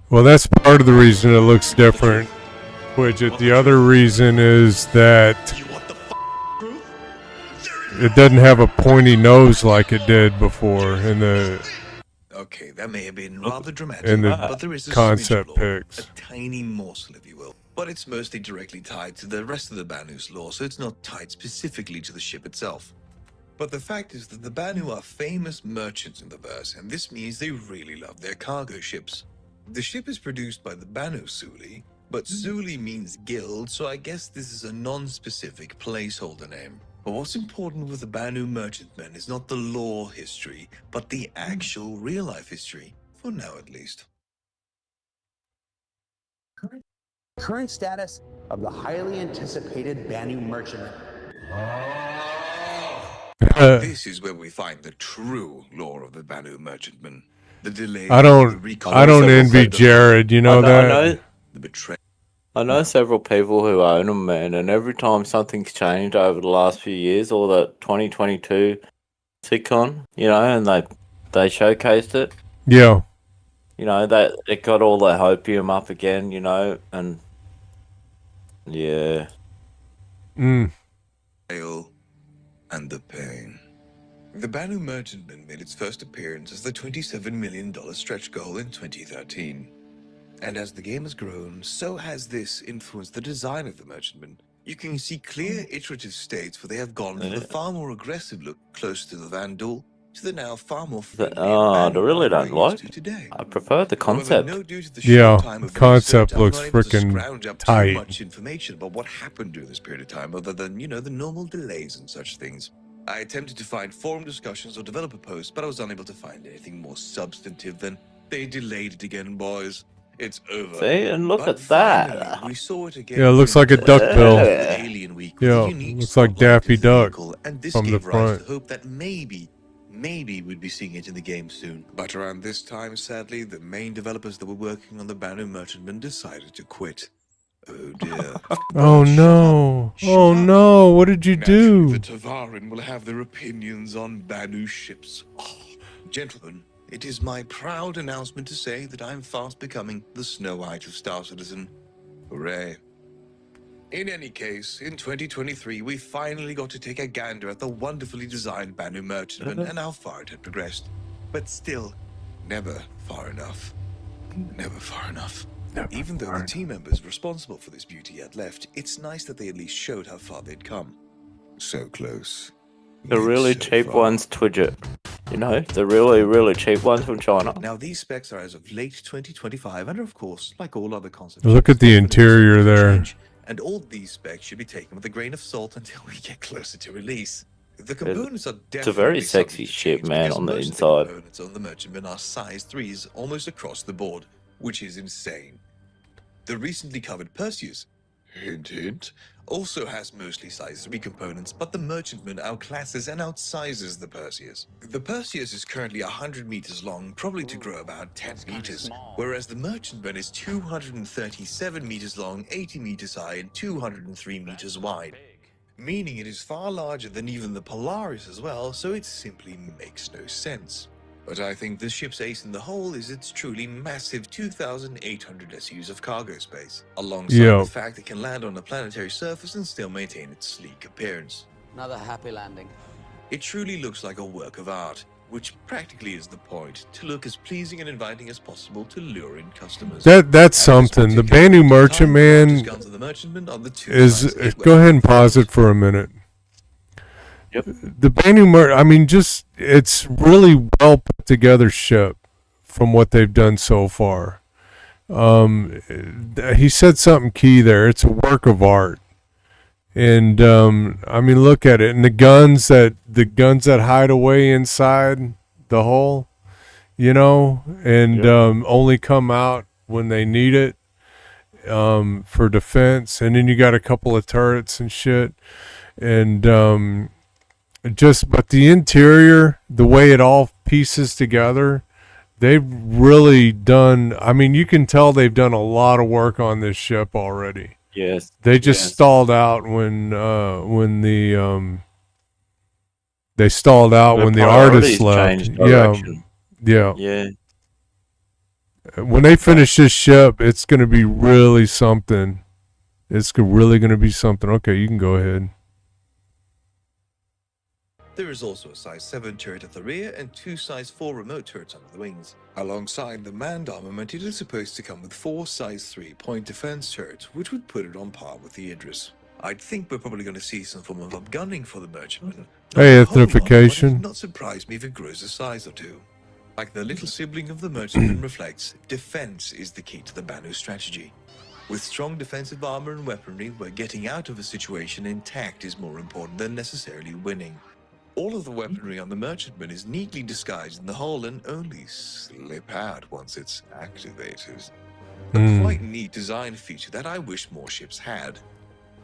Well, that's part of the reason it looks different, Widget. The other reason is that it doesn't have a pointy nose like it did before in the Okay, that may have been rather dramatic, in the but there is a concept smidge of lore, pics. a tiny morsel, if you will. But it's mostly directly tied to the rest of the Banu's lore, so it's not tied specifically to the ship itself. But the fact is that the Banu are famous merchants in the verse, and this means they really love their cargo ships. The ship is produced by the Banu Suli, but Suli means guild, so I guess this is a non-specific placeholder name. But what's important with the Banu Merchantmen is not the lore history, but the actual real-life history, for now at least. Current status of the highly anticipated Banu Merchantman. This is where we find the true lore of the Banu Merchantmen. The delays, I the don't recall, envy Jared, you know that? the betrayal. I know several people who own them, man, and every time something's changed over the last few years, or that 2022 SitCon, you know, and they showcased it. Yeah. You know, that it got all the hopium up again, you know, and yeah. Mm. And the pain. The Banu Merchantman made its first appearance as the $27 million stretch goal in 2013. And as the game has grown, so has this influenced the design of the Merchantman. You can see clear iterative states where they have gone from the far more aggressive look close to the Vandal to the now far more friendly I really don't like it. I prefer the concept. Yeah, the concept looks freaking tight. Much information about what happened during this period of time other than, you know, the normal delays and such things. I attempted to find forum discussions or developer posts, but I was unable to find anything more substantive than they delayed it again, boys. It's over. See, and look But at that. finally, we saw it again Yeah, it looks like a during duck the bill. Alien Week with a Yeah, unique looks like spotlight Daffy to the Duck vehicle, and this from the gave rise front. to hope that maybe we'd be seeing it in the game soon. But around this time, sadly, the main developers that were working on the Banu Merchantman decided to quit. Oh dear. Oh no. Oh no, what did you do? The Tavarin will have their opinions on Banu ships. Oh, gentlemen, it is my proud announcement to say that I'm fast becoming the Snow White of Star Citizen. Hooray. In any case, in 2023, we finally got to take a gander at the wonderfully designed Banu Merchantman and how far it had progressed. But still, never far enough. Never far enough. Even though the team members responsible for this beauty had left, it's nice that they at least showed how far they'd come. So close. The really cheap ones, Twidget. You know, the really cheap ones from China. Now, these specs are as of late 2025, and of course, like all other concepts, Look at the interior there. and all these specs should be taken with a grain of salt until we get closer to release. The components are definitely It's a very sexy ship, man, because on the most of inside. components on the Merchantman are size 3s almost across the board, which is insane. The recently covered Perseus, hint hint, also has mostly size 3 components, but the Merchantman outclasses and outsizes the Perseus. The Perseus is currently 100 meters long, probably to grow about 10 meters, whereas the Merchantman is 237 meters long, 80 meters high, and 203 meters wide. Meaning it is far larger than even the Polaris as well, so it simply makes no sense. But I think the ship's ace in the hole is its truly massive 2,800 SUs of cargo space, alongside the fact it can land on a planetary surface and still maintain its sleek appearance. Another happy landing. It truly looks like a work of art, which practically is the point, to look as pleasing and inviting as possible to lure in customers. That's something. The Banu Merchantman is. Go ahead and pause it for a minute. Yep. The Banu it's really well put together ship from what they've done so far. He said something key there. It's a work of art. And look at it. And the guns that hide away inside the hull, only come out when they need it for defense. And then you got a couple of turrets and shit. And but the interior, the way it all pieces together, they've really done. You can tell they've done a lot of work on this ship already. Yes. They just stalled out when the artist left. Yeah. When they finish this ship, it's going to be really something. It's really going to be something. Okay, you can go ahead. There is also a size 7 turret at the rear and 2 size 4 remote turrets under the wings. Alongside the manned armament, it is supposed to come with 4 size 3 point defense turrets, which would put it on par with the Idris. I'd think we're probably going to see some form of upgunning for the Merchantman. Hey, ethnification. It would not surprise me if it grows a size or two. Like the little sibling of the Merchantman reflects, defense is the key to the Banu strategy. With strong defensive armor and weaponry, where getting out of a situation intact is more important than necessarily winning. All of the weaponry on the Merchantman is neatly disguised in the hull and only slip out once it's activated. A quite neat design feature that I wish more ships had.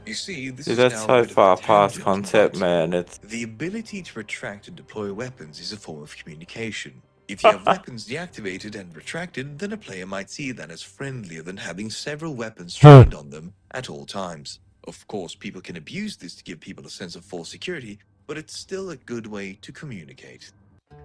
You see, this is that's now so a bit of a far past tangent, concept, but man. It's the ability to retract and deploy weapons is a form of communication. If you have weapons deactivated and retracted, then a player might see that as friendlier than having several weapons trained on them at all times. Of course, people can abuse this to give people a sense of false security, but it's still a good way to communicate.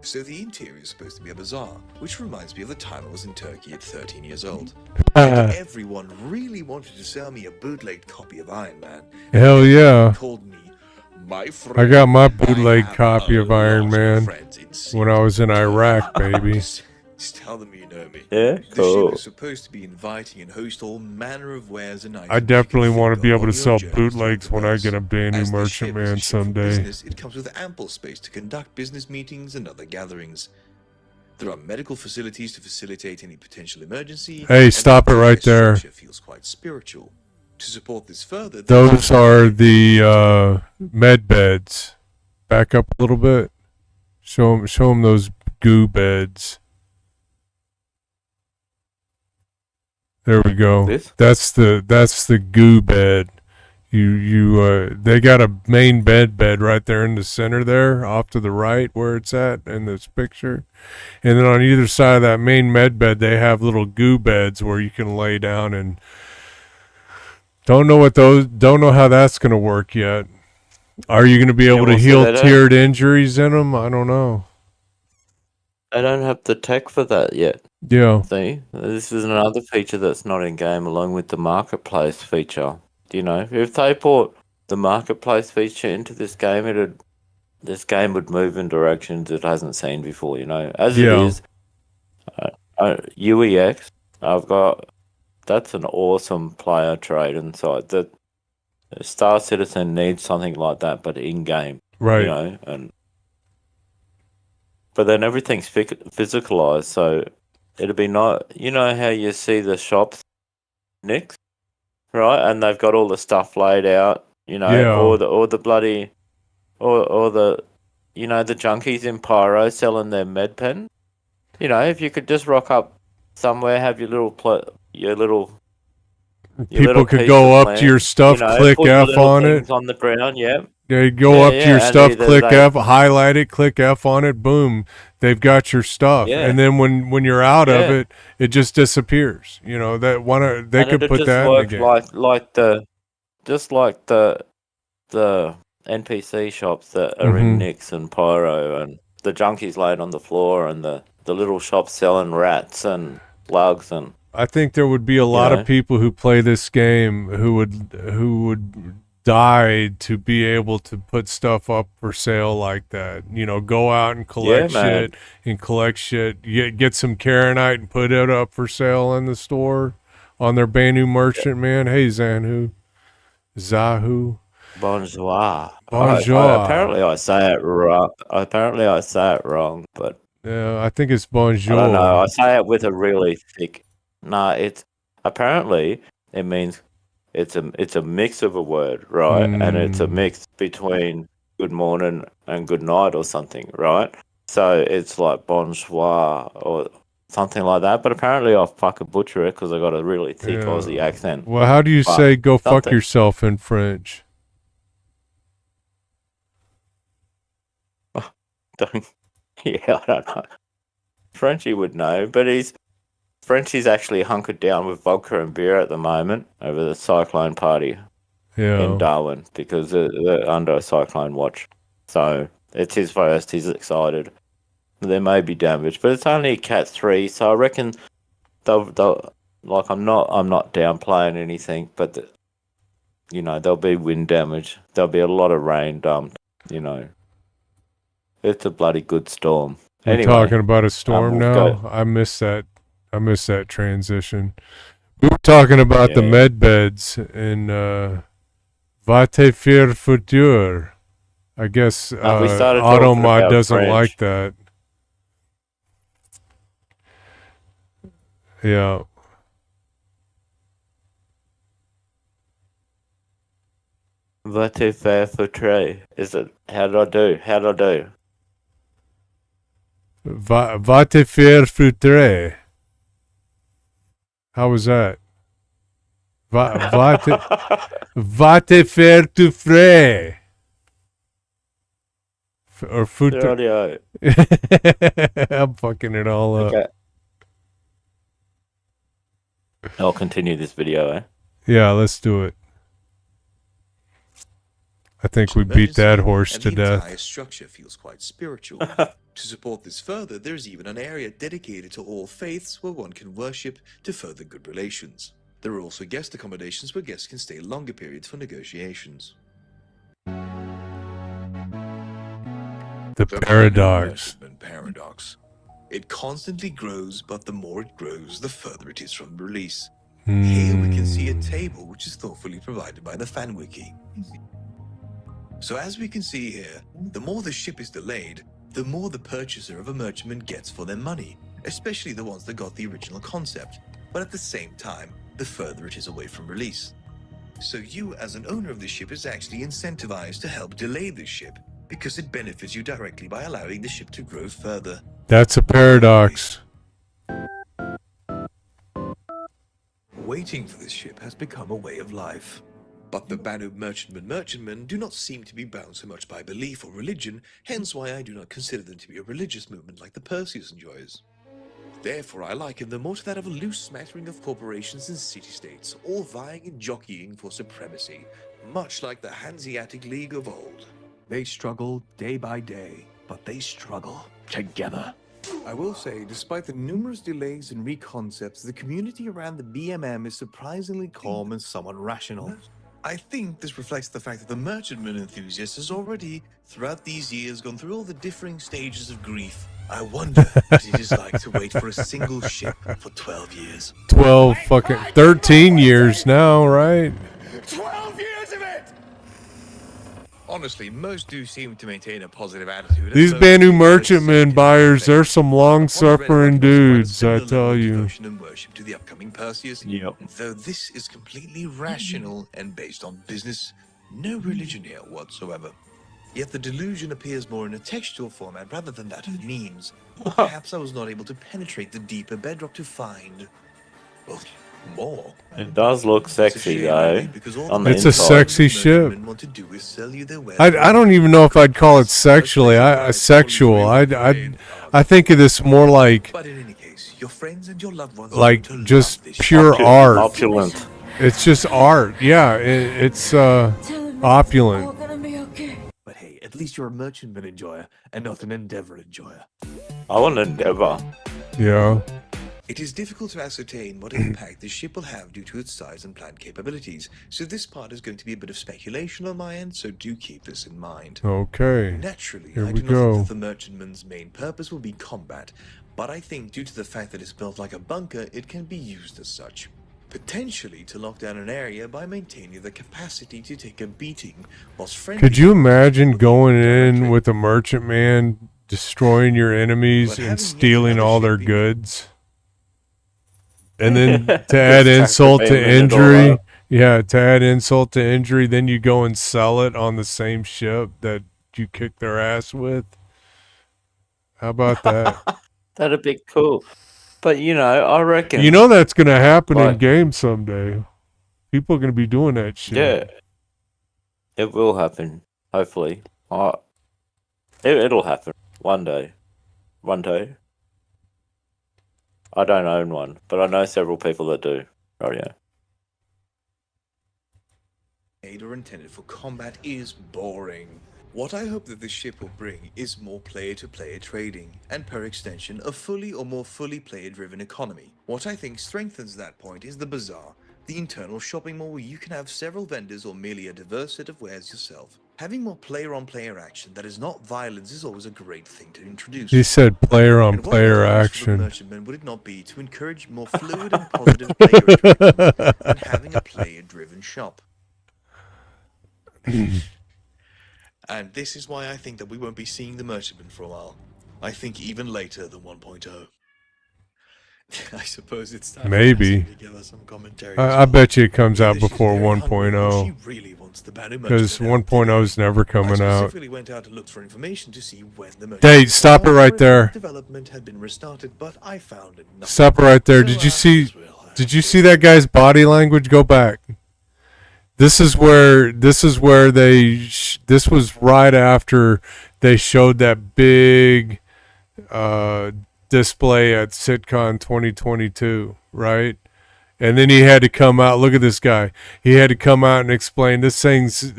So the interior is supposed to be a bazaar, which reminds me of the time I was in Turkey at 13 years old. And everyone really wanted to sell me a bootlegged copy of Iron Man. Hell yeah. Called me my friend. I got my bootleg copy of Iron Man when I was in Iraq, baby. Just tell them you know me. Yeah, The cool. ship is supposed to be inviting and host all manner of wares and items. I definitely want to be able to on sell your journey through bootlegs the when I verse. get a Banu As the ship Merchantman is a ship for someday. business, it comes with ample space to conduct business meetings and other gatherings. There are medical facilities to facilitate any potential emergency. Hey, and stop the it right there. structure feels quite spiritual. To support this further, Those are the med beds. Back up a little bit. Show them those goo beds. There we go. This? That's the goo bed. They got a main bed right there in the center there, off to the right where it's at in this picture. And then on either side of that main med bed, they have little goo beds where you can lay down and don't know how that's going to work yet. Are you going to be able to heal tiered injuries in them? I don't know. They don't have the tech for that yet. Yeah. See, this is another feature that's not in game, along with the marketplace feature. You know, if they brought the marketplace feature into this game, this game would move in directions it hasn't seen before. You know, as it is, UEX, that's an awesome player trading site. That Star Citizen needs something like that, but in game. Right. You know, but then everything's physicalized, so it'd be not. You know how you see the shops, Nick, right? And they've got all the stuff laid out. You know, or the bloody, or the, you know, the junkies in Pyro selling their med pen. You know, if you could just rock up somewhere, have your little people could go up to your stuff, click F on it. On the ground, yeah. They go up to your stuff, click F, highlight it, click F on it, boom, they've got your stuff. Yeah. And then when you're out of it, it just disappears. You know, they could put that in the game. Just like the NPC shops that are in Nix and Pyro, and the junkies laid on the floor, and the little shops selling rats and slugs. And I think there would be a lot of people who play this game who would die to be able to put stuff up for sale like that. You know, go out and collect shit, get some Karenite and put it up for sale in the store on their Banu merchant, man. Hey, Zahu. Bonjour. Bonjour. I say it wrong, but yeah, I think it's bonjour. I don't know. I say it with a really thick. No, it means it's a mix of a word, right? And it's a mix between good morning and good night or something, right? So it's like bonsoir or something like that. But apparently I fucking butcher it because I got a really thick Aussie accent. Well, how do you say go fuck yourself in French? Yeah, I don't know. Frenchie would know, but Frenchie's actually hunkered down with vodka and beer at the moment over the cyclone party in Darwin because they're under a cyclone watch. So it's his first. He's excited. There may be damage, but it's only Cat 3, so I reckon they'll like I'm not downplaying anything, but there'll be wind damage. There'll be a lot of rain dumped. You know, it's a bloody good storm. You're anyway, talking about a storm now. I miss that transition. We were talking about the med beds and Va te faire futur. I guess Automod doesn't like that. Yeah. Va te faire futur. Is it? How do I do? Va te faire futur. How was that? Va te faire tu frais. Or futur. I'm fucking it all up. Okay. I'll continue this video, Yeah, let's do it. I think we beat that horse to death. The entire structure feels quite spiritual. To support this further, there's even an area dedicated to all faiths where one can worship to further good relations. There are also guest accommodations where guests can stay longer periods for negotiations. The paradox. Paradox. It constantly grows, but the more it grows, the further it is from release. Hmm. Here we can see a table which is thoughtfully provided by the fan wiki. So as we can see here, the more the ship is delayed, the more the purchaser of a merchantman gets for their money, especially the ones that got the original concept, but at the same time, the further it is away from release. So you, as an owner of the ship, is actually incentivized to help delay this ship, because it benefits you directly by allowing the ship to grow further. That's a paradox. Waiting for this ship has become a way of life. But the Banu merchantmen do not seem to be bound so much by belief or religion, hence why I do not consider them to be a religious movement like the Perseus enjoys. Therefore, I liken them more to that of a loose smattering of corporations and city-states, all vying and jockeying for supremacy, much like the Hanseatic League of old. They struggle day by day, but they struggle together. I will say, despite the numerous delays and reconcepts, the community around the BMM is surprisingly calm and somewhat rational. I think this reflects the fact that the merchantman enthusiast has already, throughout these years, gone through all the differing stages of grief. I wonder what it is like to wait for a single ship for 12 years. 12 fucking 13 years now, right? 12 years of it! Honestly, most do seem to maintain a positive attitude. These Banu merchantman buyers, they're some long-suffering dudes, I tell you. Devotion and worship to the upcoming Perseus. Yep. Though this is completely rational and based on business, no religion here whatsoever. Yet the delusion appears more in a textual format rather than that of memes. Or perhaps I was not able to penetrate the deeper bedrock to find, well, more. It does look sexy though. On the It's a inside. sexy ship. Want to do is sell you their I don't even know if I'd call it sexually. Sexual. I think of this more like But in any case, your friends and your loved ones like are going to just love this pure ship. art. Opulent. It's just art. Yeah, it's opulent. But hey, at least you're a merchantman enjoyer and not an endeavor enjoyer. I want an Endeavour. Yeah. It is difficult to ascertain what impact the ship will have due to its size and planned capabilities, so this part is going to be a bit of speculation on my end, so do keep this in mind. Okay. Naturally, Here I we do not think go. that the merchantman's main purpose will be combat, but I think due to the fact that it's built like a bunker, it can be used as such. Potentially to lock down an area by maintaining the capacity to take a beating, whilst friendly... Could you imagine going in with a merchantman, destroying your enemies and stealing all their goods? And then to add insult to injury, to add insult to injury, then you go and sell it on the same ship that you kicked their ass with. How about that? That'd be cool. But you know, I reckon. You know that's gonna happen in Like- game someday. People are gonna be doing that shit. Yeah, it will happen. Hopefully, it'll happen one day. One day. I don't own one, but I know several people that do. Oh yeah. made or intended for combat is boring. What I hope that this ship will bring is more player-to-player trading, and per extension, a fully or more fully player-driven economy. What I think strengthens that point is the bazaar, the internal shopping mall where you can have several vendors or merely a diverse set of wares yourself. Having more player-on-player action that is not violence is always a great thing to introduce. He said player-on-player And what better use for the action. merchantman would it not be to encourage more fluid and positive player interaction and having a player-driven shop? And this is why I think that we won't be seeing the merchantman for a while. I think even later than 1.0. I suppose it's time Maybe. for Cassie to give us some commentary. I bet you it comes out Either she's before very hungry or 1.0. she really wants the Banu Because merchantman 1.0 is never coming I out. specifically went out to look for information to see when the merchantman Dave, stop it or right if there. Development had been restarted, but I found it nothing. Stop it right there. So Did you after see? this, we'll Did you see that guy's body language? Go back. This is where they. This was right after they showed that big display at SitCon 2022, right? And then he had to come out. Look at this guy. He had to come out and explain this thing's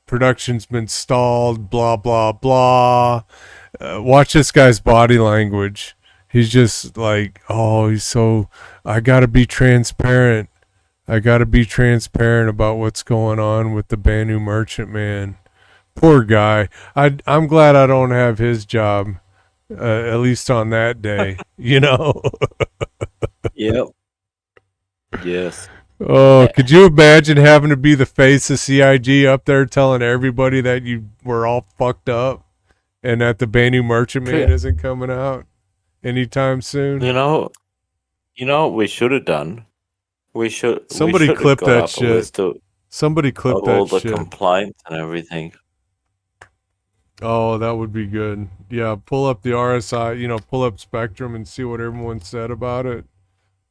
production's been stalled. Blah blah blah. Watch this guy's body language. He's just like, oh, he's so. I gotta be transparent. I gotta be transparent about what's going on with the Banu merchantman. Poor guy. I'm glad I don't have his job, at least on that day. You know. Yep. Yes. Oh, could you imagine having to be the face of CIG up there telling everybody that you were all fucked up and that the Banu merchantman Yeah. isn't coming out anytime soon? You know what we should have done? Somebody should have clip got that up a shit. list of Somebody clip all that the shit. complaints and everything. Oh, that would be good. Yeah, pull up the RSI, pull up Spectrum and see what everyone said about it.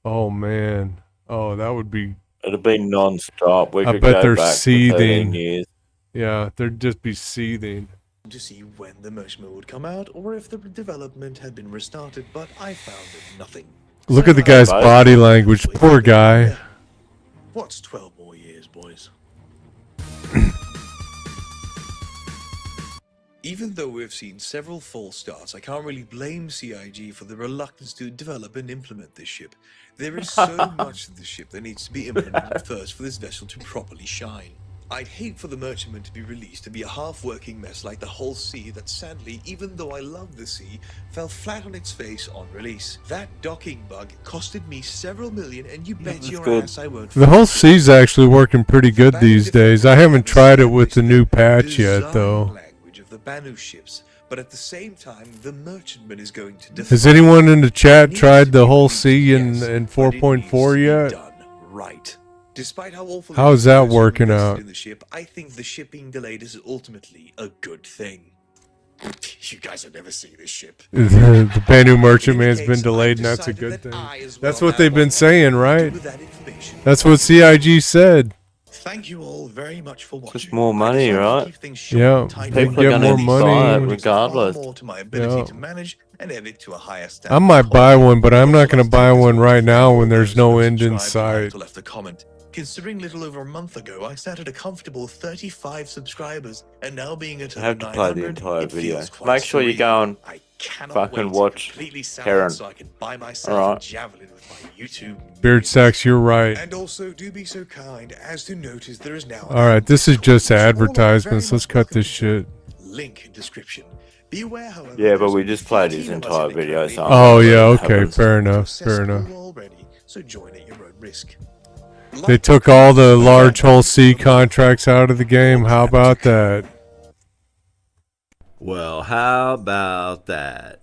Oh, man. Oh, that would be... It'd be non-stop. We I could bet go they're back for seething. 13 years. Yeah, they'd just be seething. To see when the merchantman would come out, or if the development had been restarted, but I found it nothing. Look at the guy's body language. Poor guy. What's 12 more years, boys? Even though we've seen several false starts, I can't really blame CIG for the reluctance to develop and implement this ship. There is so much of the ship that needs to be implemented first for this vessel to properly shine. I'd hate for the merchantman to be released to be a half-working mess like the whole sea that sadly, even though I love the sea, fell flat on its face on release. That docking bug costed me several million, and you bet your ass I won't. The whole sea's actually working pretty good these days. I haven't tried it with the new patch yet, though. Language of the Banu ships, but at the same time, the merchantman is going to. Has anyone in the chat tried the whole sea in 4.4 yet? Right. Despite how awful How is that working out? in the ship, I think the ship being delayed is ultimately a good thing. You guys have never seen this ship. The Banu Merchantman's been delayed, and that's a good thing. That's what they've been saying, right? That's what CIG said. Thank you all very much for watching. Just more money, right? Yeah, People are going to buy it regardless. More to my ability to manage and edit to a higher standard. I might buy one, but I'm not going to buy one right now when there's no end in sight. Left a comment. Considering little over a month ago, I sat at a comfortable 35 subscribers, and now being at I have to play the entire video. Make sure you go and fucking watch Karen. So I can buy myself Alright. a javelin with my YouTube. Beard Sacks, you're right. And also, do be so kind as to notice there is now. Alright, this is just advertisements. Let's cut this shit. Link in description. Beware, however. Yeah, but we just played his entire video. So Oh, yeah, okay, fair enough, fair enough. Already, so join at your own risk. They took all the large hull C contracts out of the game. How about that? Well, how about that?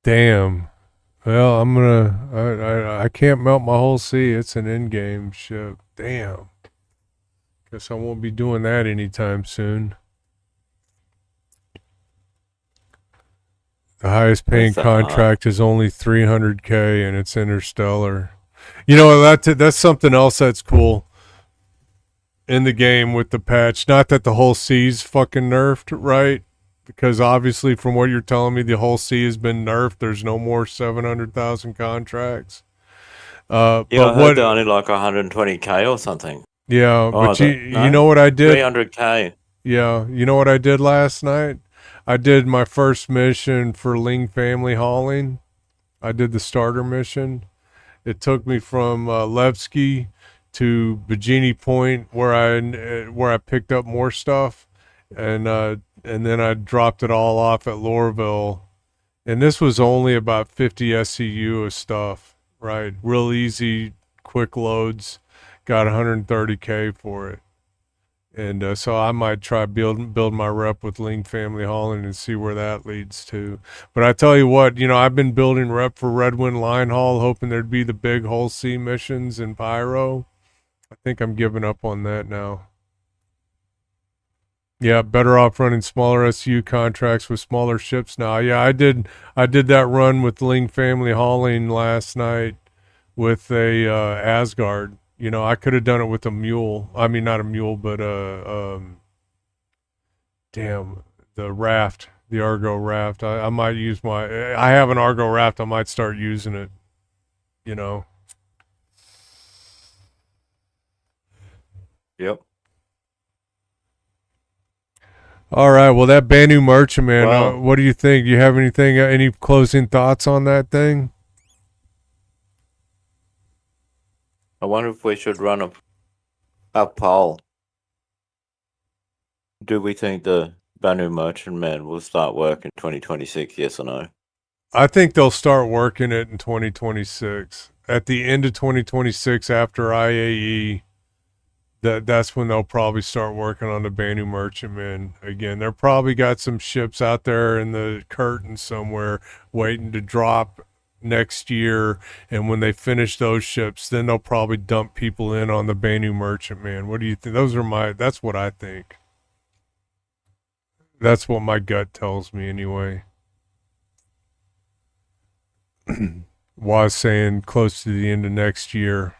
Damn. Well, I'm gonna. I can't melt my whole C. It's an in-game ship. Damn. Guess I won't be doing that anytime soon. The highest paying contract is only 300K, and it's interstellar. You know, that's something else that's cool in the game with the patch. Not that the whole C's fucking nerfed, right? Because obviously, from what you're telling me, the whole C has been nerfed. There's no more 700,000 contracts. Yeah, but I heard they're only like 120K or something. Yeah, Oh, but you know what I did? 300K. Yeah, you know what I did last night? I did my first mission for Ling Family Hauling. I did the starter mission. It took me from Levski to Bikini Point, where I picked up more stuff, and then I dropped it all off at Lorville. And this was only about 50 SCU of stuff, right? Real easy, quick loads. Got 130K for it. And so I might try build my rep with Ling Family Hauling and see where that leads to. But I tell you what, you know, I've been building rep for Redwind Line Haul, hoping there'd be the big Hull C missions in Pyro. I think I'm giving up on that now. Yeah, better off running smaller SU contracts with smaller ships now. Yeah, I did that run with Ling Family Hauling last night with a Asgard. You know, I could have done it with a mule. I mean, not a mule, but damn, the raft, the Argo raft. I might use I have an Argo raft. I might start using it, you know. Yep. All right. Well, that Banu Merchantman, wow. What do you think? Do you have anything, any closing thoughts on that thing? I wonder if we should run a poll. Do we think the Banu Merchantman will start work in 2026, yes or no? I think they'll start working it in 2026. At the end of 2026, after IAE, that's when they'll probably start working on the Banu Merchantman again. They're probably got some ships out there in the curtain somewhere waiting to drop next year, and when they finish those ships, then they'll probably dump people in on the Banu Merchantman. What do you think? That's what I think. That's what my gut tells me anyway. Was saying close to the end of next year.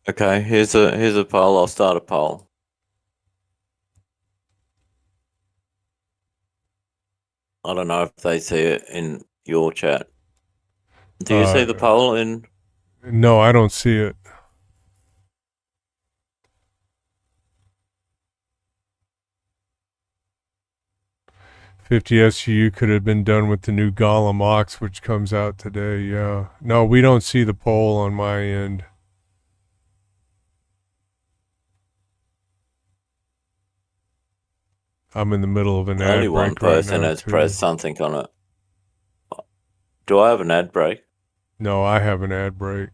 Okay, here's a poll. I'll start a poll. I don't know if they see it in your chat. Do you see the poll in No, I don't see it. $50 SU could have been done with the new Golem Ox, which comes out today. Yeah. No, we don't see the poll on my end. I'm in the middle of an ad Only break one right person now, has too. pressed something on it. Do I have an ad break? No, I have an ad break.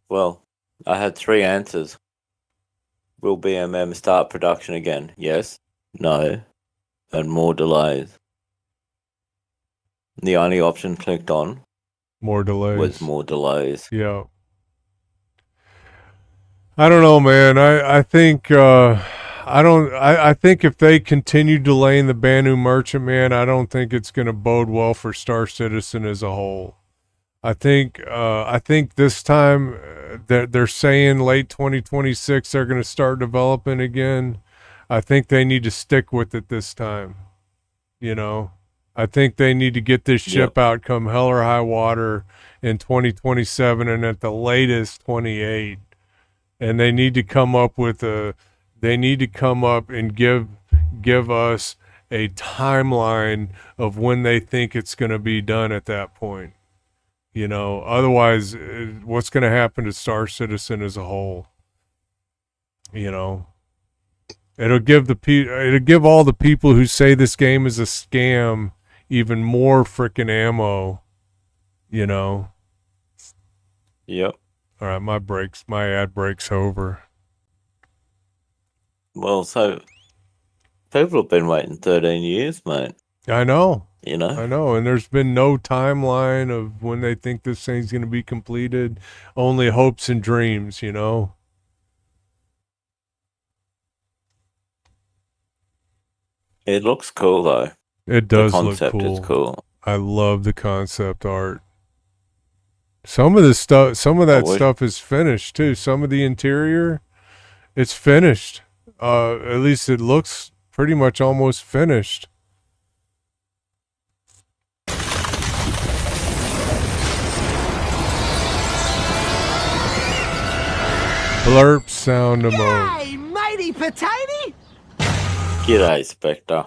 Well, I had 3 answers. Will BMM start production again? Yes, no, and more delays. The only option clicked on More delays. was more delays. Yeah. I don't know, man. I think I think if they continue delaying the Banu Merchant, man, I don't think it's going to bode well for Star Citizen as a whole. I think this time they're saying late 2026 they're going to start developing again. I think they need to stick with it this time. You know, I think they need to get this ship out come hell or high water in 2027 and at the latest 28. And they need to come up with they need to come up and give us a timeline of when they think it's going to be done at that point. You know, otherwise, what's going to happen to Star Citizen as a whole? You know, it'll give all the people who say this game is a scam even more freaking ammo. You know. Yep. All right, my ad break's over. Well, so people have been waiting 13 years, mate. I know. You know? I know, and there's been no timeline of when they think this thing's going to be completed. Only hopes and dreams, you know? It looks cool, though. It does the look concept cool. is cool. I love the concept art. Some of that stuff is finished, too. Some of the interior, it's finished. At least it looks pretty much almost finished. Blurp sound emote. Hey, matey potato! G'day, Spectre.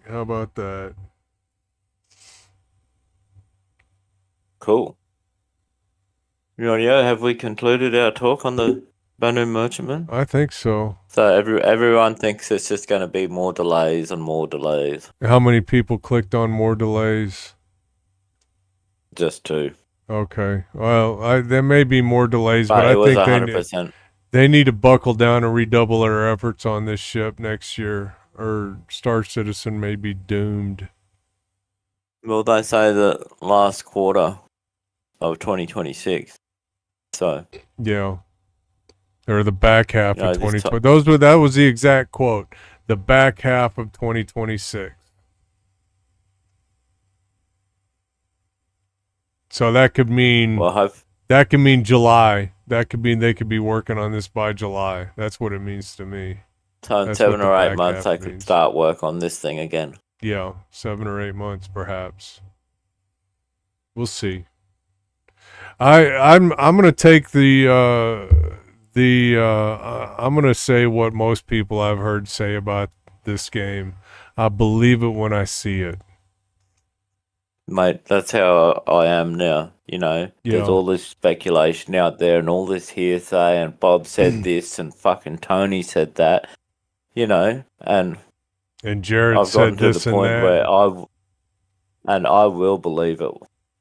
How about that? Cool. Rightio, have we concluded our talk on the Banu Merchantman? I think so. So everyone thinks it's just going to be more delays and more delays. How many people clicked on more delays? Just 2. Okay. Well, there may be more delays, but it I was think 100%. They need to buckle down and redouble their efforts on this ship next year, or Star Citizen may be doomed. Well, they say the last quarter of 2026. So yeah, or the back half of 2020. That was the exact quote. The back half of 2026. So that could mean that could mean July. That could mean they could be working on this by July. That's what it means to me. So in 7 or 8 months, they could start work on this thing again. Yeah, 7 or 8 months, perhaps. We'll see. I'm gonna take I'm gonna say what most people I've heard say about this game. I believe it when I see it. Mate, that's how I am now. You know, there's all this speculation out there and all this hearsay, and Bob said this and fucking Tony said that. You know, and Jared I've gotten said to this the and point that. where I will believe it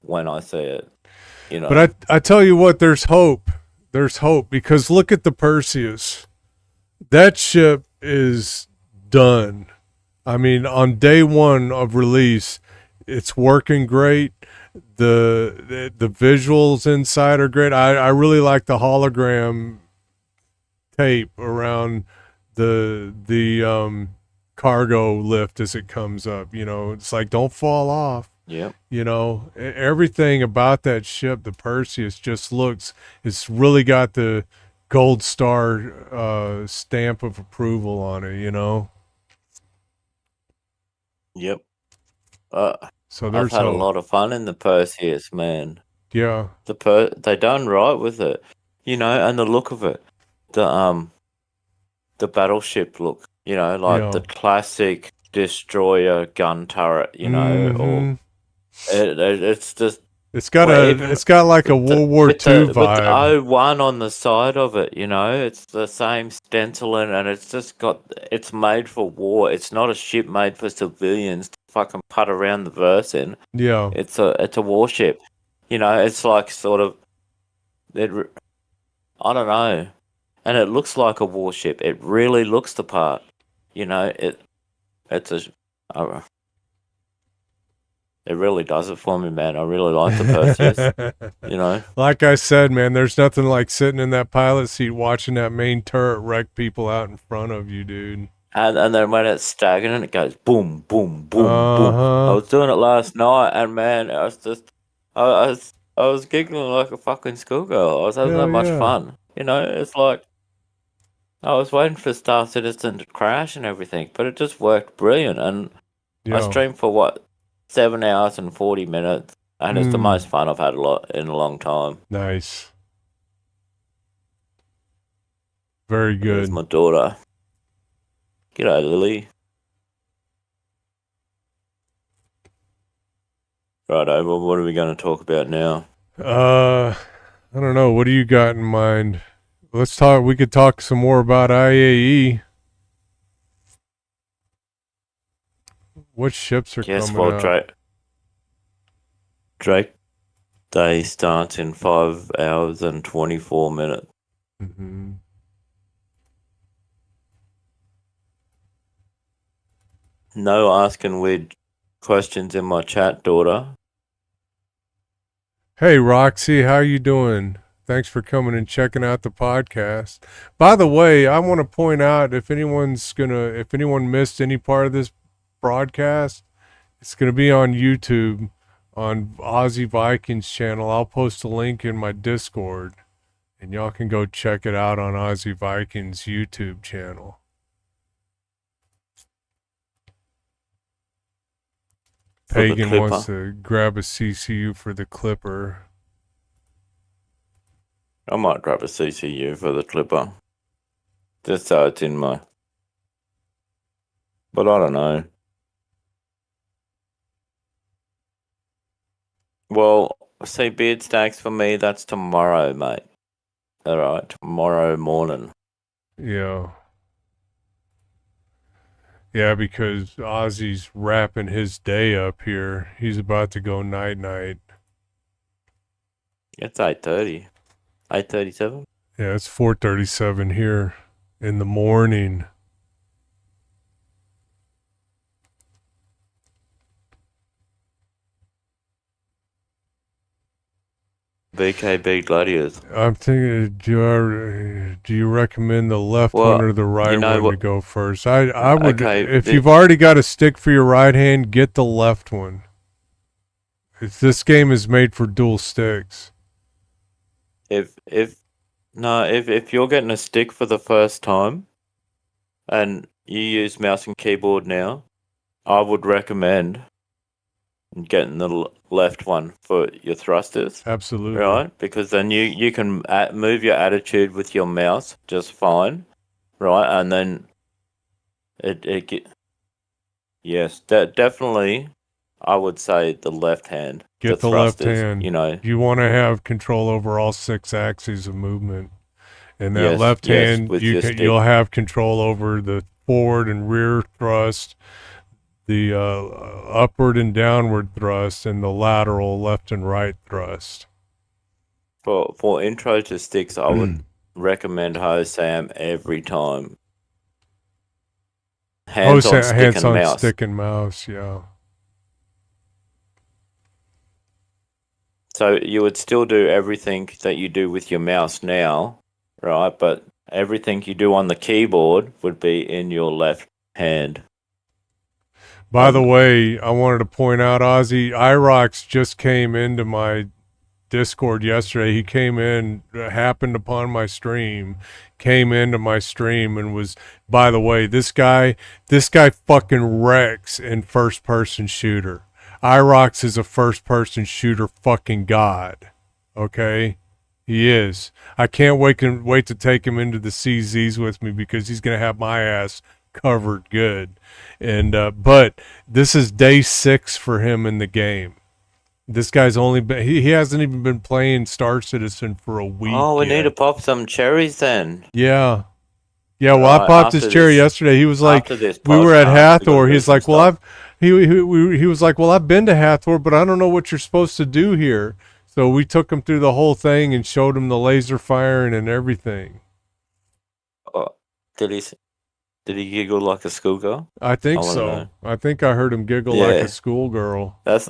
when I see it. You know, but I tell you what, there's hope. There's hope because look at the Perseus. That ship is done. I mean, on day 1 of release, it's working great. The visuals inside are great. I really like the hologram tape around the cargo lift as it comes up. You know, it's like don't fall off. Yeah. You know, everything about that ship, the Perseus, just looks. It's really got the gold star stamp of approval on it. You know. Yep. So I've there's had a hope. lot of fun in the Perseus, man. Yeah. They done right with it, you know, and the look of it, the battleship look, you know, like the Yeah. classic destroyer gun turret, you know, or it's just. It's got Well, even it's got like a World War II with the vibe. O1 on the side of it, you know, it's the same stenciling, and it's just it's made for war. It's not a ship made for civilians to fucking putt around the verse in. Yeah. It's a warship, you know. It's like sort of, I don't know, and it looks like a warship. It really looks the part, you know. It's a. It really does it for me, man. I really like the Perseus, you know. Like I said, man, there's nothing like sitting in that pilot seat watching that main turret wreck people out in front of you, dude. And then when it's staggering, it goes boom, boom, boom, boom. I was doing it last night, and man, I was just, I was giggling like a fucking schoolgirl. I was having that much fun, you know. It's like I was waiting for Star Citizen to crash and everything, but it just worked brilliant. And I streamed for what, 7 hours and 40 minutes, and it's the most fun I've had in a long time. Nice. Very good. There's my daughter. G'day, Lily. Righto, well, what are we going to talk about now? I don't know. What do you got in mind? Let's talk. We could talk some more about IAE. What ships are coming out? Drake Day starts in 5 hours and 24 minutes. Mm-hmm. No asking weird questions in my chat, daughter. Hey, Roxy, how you doing? Thanks for coming and checking out the podcast. By the way, I want to point out if anyone missed any part of this broadcast, it's gonna be on YouTube on Aussie Vikings channel. I'll post a link in my Discord, and y'all can go check it out on Aussie Vikings YouTube channel. Pagan wants to grab a CCU for the Clipper. I might grab a CCU for the Clipper. Just so it's in my... But I don't know. Well, see, beard stacks for me, that's tomorrow, mate. Alright, tomorrow morning. Yeah. Yeah, because Ozzy's wrapping his day up here. He's about to go night-night. It's 8:30. 8:37? Yeah, it's 4:37 here in the morning. BKB Gladiators. I'm thinking, do you recommend the left one or the right one to go first? I would, if you've already got a stick for your right hand, get the left one. This game is made for dual sticks. If you're getting a stick for the first time and you use mouse and keyboard now, I would recommend getting the left one for your thrusters. Absolutely. Right? Because then you can move your attitude with your mouse just fine. Right? And then yes, definitely I would say the left hand. Get the left hand. You know, you want to have control over all 6 axes of movement. And that left hand, you'll have control over the forward and rear thrust, the upward and downward thrust, and the lateral left and right thrust. For intro to sticks, I would recommend Hosam every time. Hands on stick and mouse, yeah. So you would still do everything that you do with your mouse now, right? But everything you do on the keyboard would be in your left hand. By the way, I wanted to point out, Ozzy, Irox just came into my Discord yesterday. He came in, happened upon my stream, came into my stream and was, by the way, this guy fucking wrecks in first-person shooter. Irox is a first-person shooter fucking god. Okay? He is. I can't wait to take him into the CZs with me because he's going to have my ass covered good. And but this is day 6 for him in the game. This guy's only been, he hasn't even been playing Star Citizen for a week. Oh, we yet. need to pop some cherries then. Yeah. Yeah, well, I popped his cherry yesterday. He was like, we were at Hathor. He's like, well, he was like, well, I've been to Hathor, but I don't know what you're supposed to do here. So we took him through the whole thing and showed him the laser firing and everything. Did he giggle like a schoolgirl? I think so. I think I heard him giggle like a schoolgirl. That's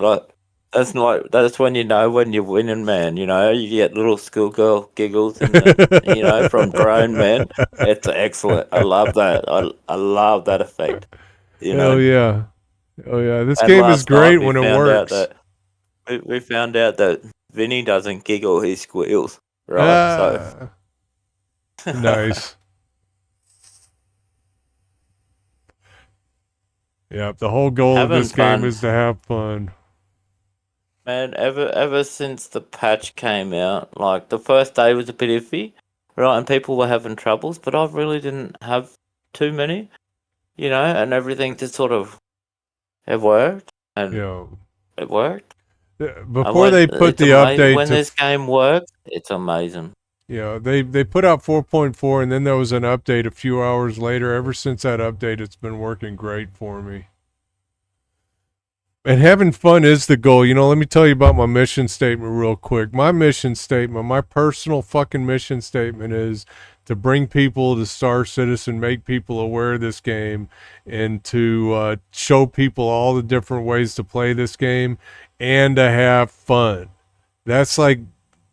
when you know when you're winning, man. You know, you get little schoolgirl giggles, you know, from grown men. It's excellent. I love that. I love that effect. You know? Oh yeah, oh yeah. This game is great when it works. We found out that Vinny doesn't giggle; he squeals. Right. So nice. Yeah, the whole goal of this game is to have fun. Man, ever since the patch came out, like the first day was a bit iffy, right? And people were having troubles, but I really didn't have too many, you know, and everything just sort of it worked, and it worked. Before they put the update, when this game works, it's amazing. Yeah, they put out 4.4, and then there was an update a few hours later. Ever since that update, it's been working great for me. And having fun is the goal. You know, let me tell you about my mission statement real quick. My mission statement, my personal fucking mission statement is to bring people to Star Citizen, make people aware of this game, and to show people all the different ways to play this game and to have fun. That's like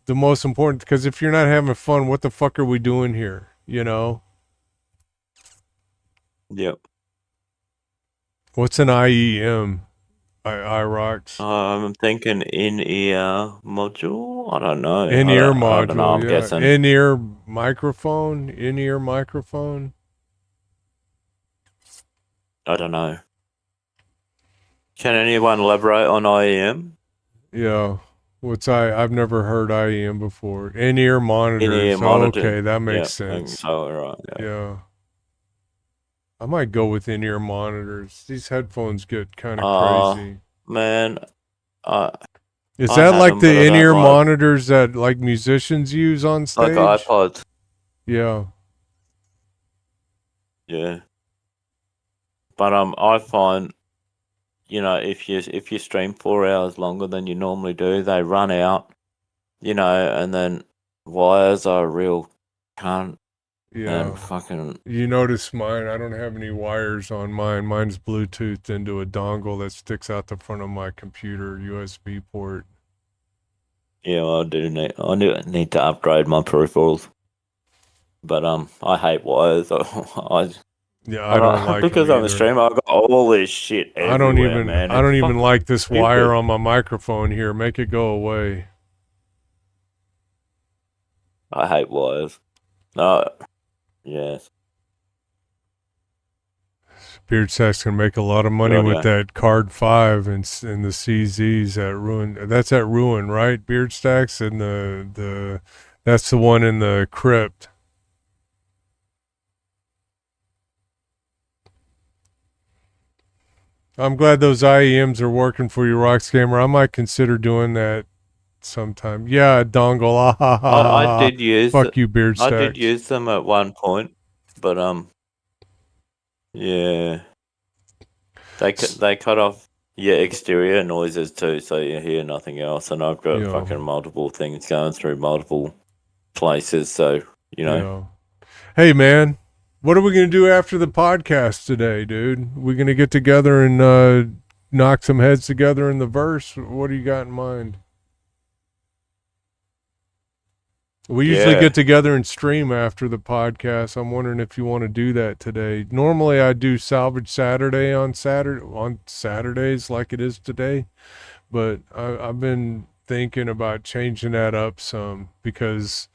the most important, because if you're not having fun, what the fuck are we doing here? You know? Yep. What's an IEM? Irox. I'm thinking in-ear module. I don't know. In-ear module. I don't know, I'm guessing. In-ear microphone. In-ear microphone. I don't know. Can anyone elaborate on IEM? Yeah. I've never heard IEM before. In-ear monitors. In-ear monitor. Okay, that makes sense. So, right. Yeah. I might go with in-ear monitors. These headphones get kind of crazy. Man. Is that like the in-ear monitors that like musicians use on stage? Like iPods. Yeah. Yeah. But I find, you know, if you stream 4 hours longer than you normally do, they run out, you know, and then wires are a real cunt. Yeah. Fucking. You notice mine, I don't have any wires on mine. Mine's Bluetooth into a dongle that sticks out the front of my computer, USB port. Yeah, I need to upgrade my peripherals. But I hate wires. I don't like because I'm a streamer. I got all this shit everywhere, man. I don't even like this wire on my microphone here. Make it go away. I hate wires. No. Yes. Beard Sack's can make a lot of money with that card 5 and the CZs at Ruin. That's at Ruin, right? Beard Stacks and that's the one in the crypt. I'm glad those IEMs are working for you, Rox Gamer. I might consider doing that sometime. Yeah, dongle. I did use. Fuck you, Beard Stacks. I did use them at one point, but yeah, they cut off your exterior noises too, so you hear nothing else. And I've got fucking multiple things going through multiple places, so you know. Hey, man, what are we gonna do after the podcast today, dude? We're gonna get together and knock some heads together in the verse. What do you got in mind? We usually get together and stream after the podcast. I'm wondering if you want to do that today. Normally I do Salvage Saturday on Saturdays like it is today, but I've been thinking about changing that up some because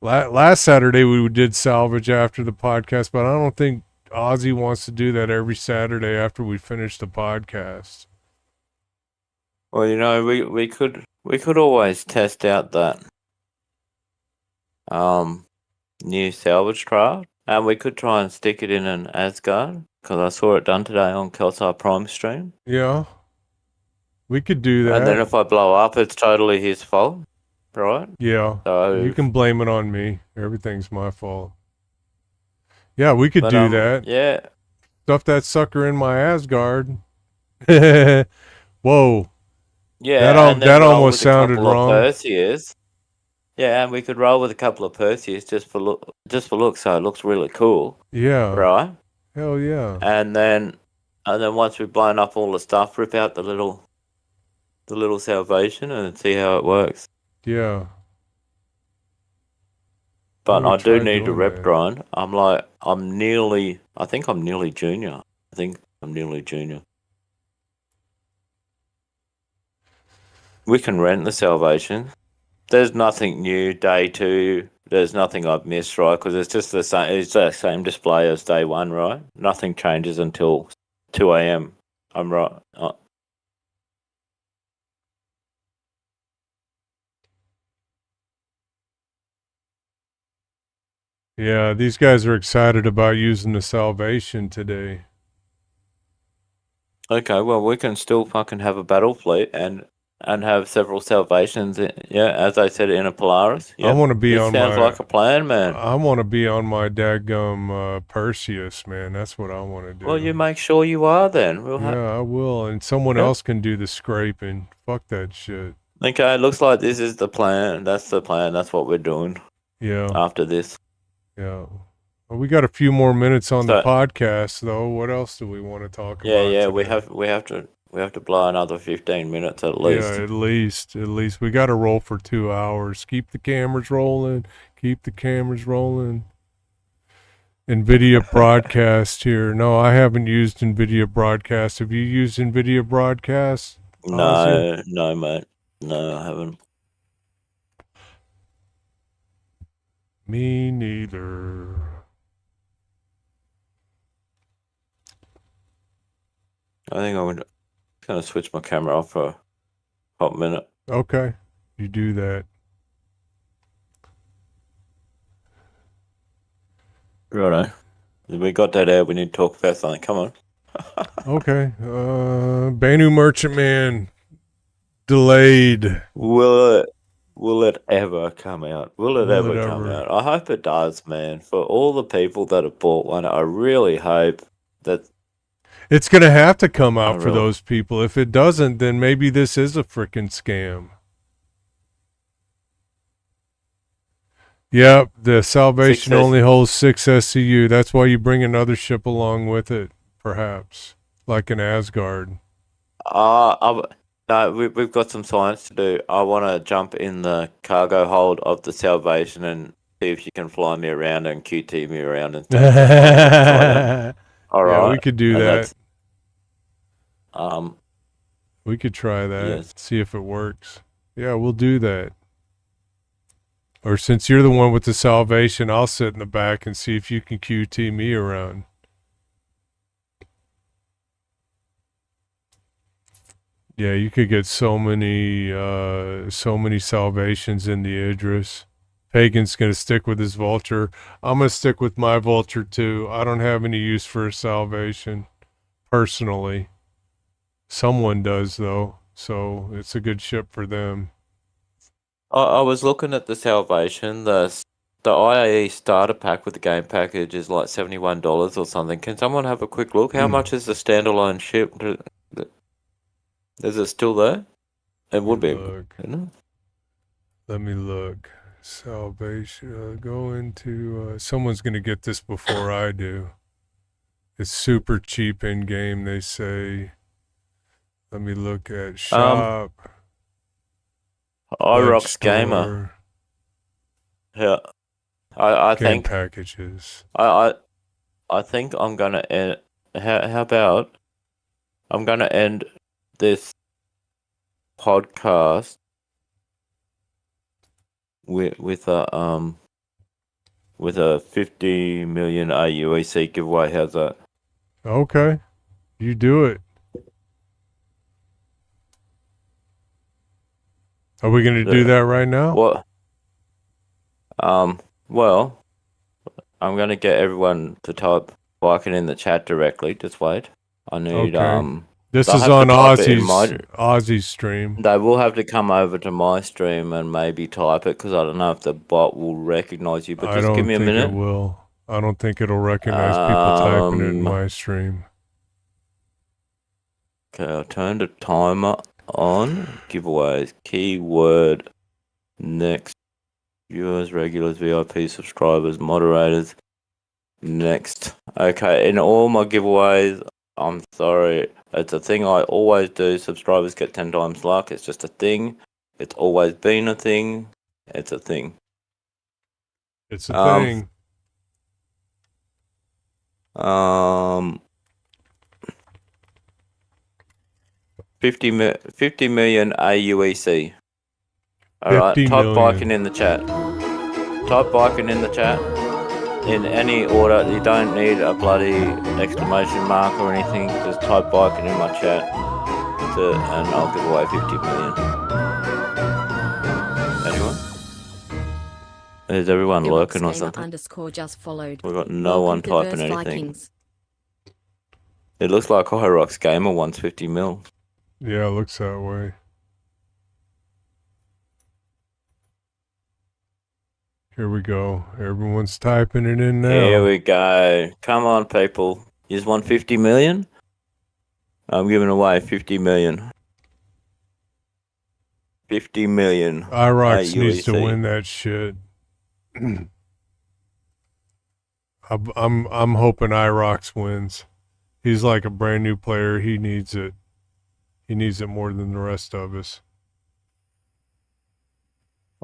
last Saturday we did Salvage after the podcast, but I don't think Ozzy wants to do that every Saturday after we finish the podcast. Well, you know, we could always test out that new salvage craft, and we could try and stick it in an Asgard because I saw it done today on Kelsar Prime stream. Yeah. We could do that. And then if I blow up, it's totally his fault, right? Yeah. So You can blame it on me. Everything's my fault. Yeah, we could do that. Yeah. Stuff that sucker in my Asgard. Whoa. Yeah, That almost sounded wrong. Perseus. Yeah, and we could roll with a couple of Perseus just for look, so it looks really cool. Yeah. Right. Hell yeah. And then once we've blown up all the stuff, rip out the little salvation and see how it works. Yeah. But We I do tried need to doing rep that. grind. I think I'm nearly junior. We can rent the salvation. There's nothing new day 2. There's nothing I've missed, right? Because it's just the same. It's the same display as day 1, right? Nothing changes until 2 a.m. I'm right. Yeah, these guys are excited about using the salvation today. Okay, well, we can still fucking have a battle fleet and have several salvations. Yeah, as I said, in a Polaris. I want to be this on sounds my. like a plan, man. I want to be on my dadgum Perseus, man. That's what I want to do. Well, you make sure you are then. Yeah, I will, and someone else can do the scraping. Fuck that shit. Okay, it looks like this is the plan. That's the plan. That's what we're doing. Yeah. After this. Yeah. Well, we got a few more minutes on the So- podcast, though. What else do we want to talk Yeah, about? yeah. today? We have to blow another 15 minutes at least. Yeah, at least we got to roll for 2 hours. Keep the cameras rolling. Keep the cameras rolling. NVIDIA broadcast here. No, I haven't used NVIDIA broadcast. Have you used NVIDIA broadcast? Ozzy? No, mate. No, I haven't. Me neither. I think I'm gonna switch my camera off for a hot minute. Okay, you do that. Righto. We got that out. We need to talk about something. Come on. Okay. Banu Merchantman delayed. Will it ever come out? Will it ever come out? I hope it does, man. For all the people that have bought one, I really hope that It's going to have to come out Oh, for really? those people. If it doesn't, then maybe this is a freaking scam. Yep, the Salvation 6 only holds 6 SCU. That's why you bring another ship along with it, perhaps, like an Asgard. no, we've got some science to do. I want to jump in the cargo hold of the Salvation and see if you can fly me around and QT me around and stuff. All right, Yeah, we could do and that. that's- We could try that. Yes. See if it works. Yeah, we'll do that. Or since you're the one with the Salvation, I'll sit in the back and see if you can QT me around. Yeah, you could get so many Salvations in the Idris. Pagan's gonna stick with his Vulture. I'm gonna stick with my Vulture too. I don't have any use for a Salvation, personally. Someone does though, so it's a good ship for them. I was looking at the Salvation. The IAE starter pack with the game package is like $71 or something. Can someone have a quick look? How much is the standalone ship? Is it still there? It would be. Look. Isn't it? Let me look. Salvation. Go into. Someone's gonna get this before I do. It's super cheap in game, they say. Let me look at shop. iRock's Gamer. Yeah, I Game think packages. I think I'm gonna end. How about I'm gonna end this podcast with a 50 million AUEC giveaway. How's that? Okay, you do it. Are we going to do that right now? What? Well, I'm going to get everyone to type Viking in the chat directly. Just wait. I need Okay. This they'll is have to on type it in my- Aussie's stream. They will have to come over to my stream and maybe type it because I don't know if the bot will recognize you. But I just don't give me a think minute. it will. I don't think it'll recognize people typing it in my stream. Okay, I'll turn the timer on. Giveaways. Keyword. Next. Viewers, regulars, VIP subscribers, moderators. Next. Okay, in all my giveaways, I'm sorry. It's a thing I always do. Subscribers get 10 times luck. It's just a thing. It's always been a thing. It's a thing. It's a thing. 50 million AUEC. Alright, 50 type million. Viking in the chat. Type Viking in the chat. In any order, you don't need a bloody exclamation mark or anything. Just type Viking in my chat and I'll give away 50 million. Anyone? Is everyone lurking or something? _ just followed. We've got no one typing anything. It looks like Hyrox Gamer wants 50 mil. Yeah, it looks that way. Here we go. Everyone's typing it in now. Here we go. Come on, people. You just want 50 million? I'm giving away 50 million. 50 million. Irox needs to AUEC. win that shit. I'm hoping Irox wins. He's like a brand new player. He needs it. He needs it more than the rest of us.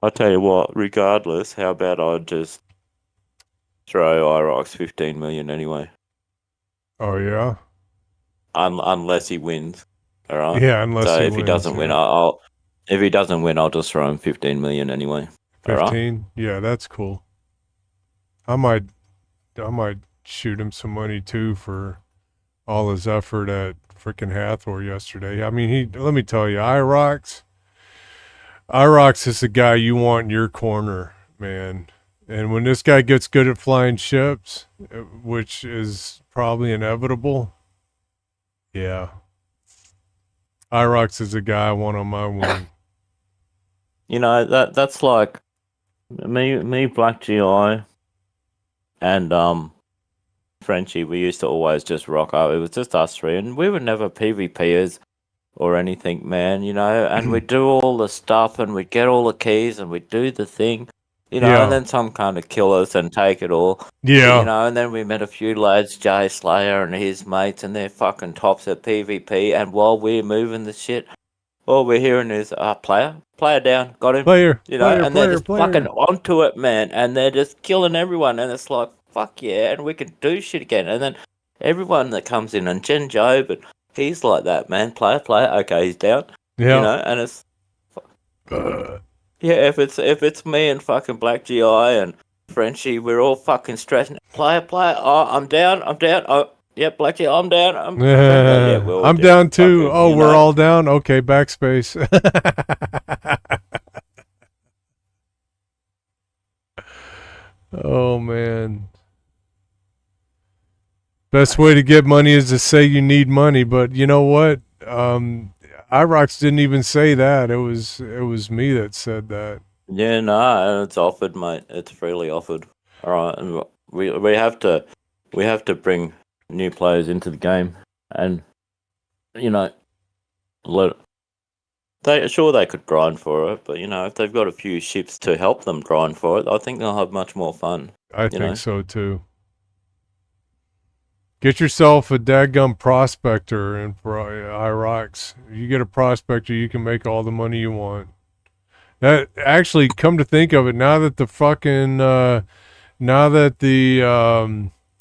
I tell you what, regardless, how about I just throw Irox 15 million anyway? Oh yeah. Unless he wins. All right. Yeah, unless so he if wins, he doesn't win, I'll if he doesn't win, I'll just throw him 15 million anyway. 15? Yeah, that's cool. I might shoot him some money too for all his effort at freaking Hathor yesterday. I mean, let me tell you, Irox is the guy you want in your corner, man. And when this guy gets good at flying ships, which is probably inevitable, yeah. Irox is the guy I want on my wing. You know, that's like me, Black GI, and Frenchie. We used to always just rock up. It was just us three, and we were never PvPers or anything, man. You know, and we'd do all the stuff, and we'd get all the keys, and we'd do the thing, you know. Yeah. And then some kind of kill us and take it all. Yeah. You know, and then we met a few lads, Jay Slayer and his mates, and they're fucking tops at PvP. And while we're moving the shit, all we're hearing is, player down, got him. Player, you know, player, and player, they're just player. fucking onto it, man. And they're just killing everyone. And it's like, fuck yeah, and we can do shit again. And then everyone that comes in, and Jen Joe, but he's like that, man. Player, okay, he's down. Yeah. You know, and it's yeah, if it's me and fucking Black GI and Frenchie, we're all fucking stressing. Player, oh, I'm down. Oh, yeah, Black GI, I'm down. Yeah, we're all I'm down too. fucking, Oh, you we're know. all down. Okay, backspace. Oh man. Best way to get money is to say you need money, but you know what? Irox didn't even say that. It was me that said that. Yeah, no, it's offered, mate. It's freely offered. All right, and we have to bring new players into the game, and you know, they could grind for it, but you know, if they've got a few ships to help them grind for it, I think they'll have much more fun. I think so too. Get yourself a dadgum prospector, and for Irox, you get a prospector, you can make all the money you want. That actually, come to think of it, now that the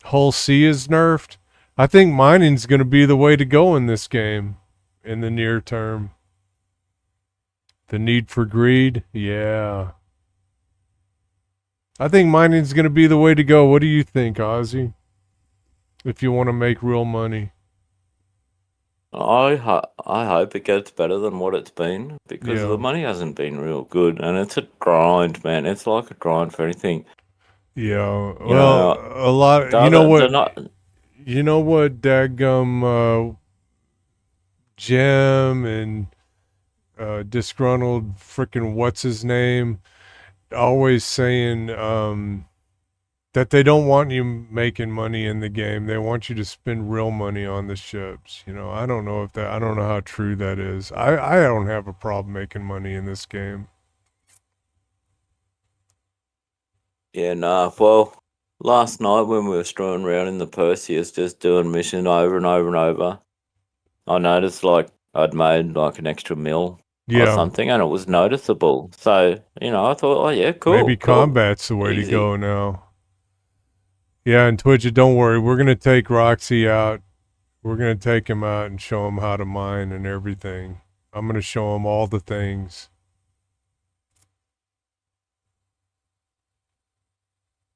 whole sea is nerfed, I think mining's going to be the way to go in this game in the near term. The need for greed, yeah. I think mining's going to be the way to go. What do you think, Ozzy? If you want to make real money. I hope it gets better than what it's been because Yeah. the money hasn't been real good, and it's a grind, man. It's like a grind for anything. Yeah. You Well, know, a lot. the You know other- what? they're not- You know what? Daggum Jim and disgruntled freaking what's his name always saying that they don't want you making money in the game. They want you to spend real money on the ships. You know, I don't know how true that is. I don't have a problem making money in this game. Yeah, nah. Well, last night when we were strolling around in the Perseus just doing mission over and over and over, I noticed like I'd made like an extra mil or Yeah. something, and it was noticeable. So, you know, I thought, oh yeah, cool. Maybe cool. combat's the way to Easy. go now. Yeah, and Twitch, don't worry. We're going to take Roxy out. We're going to take him out and show him how to mine and everything. I'm going to show him all the things.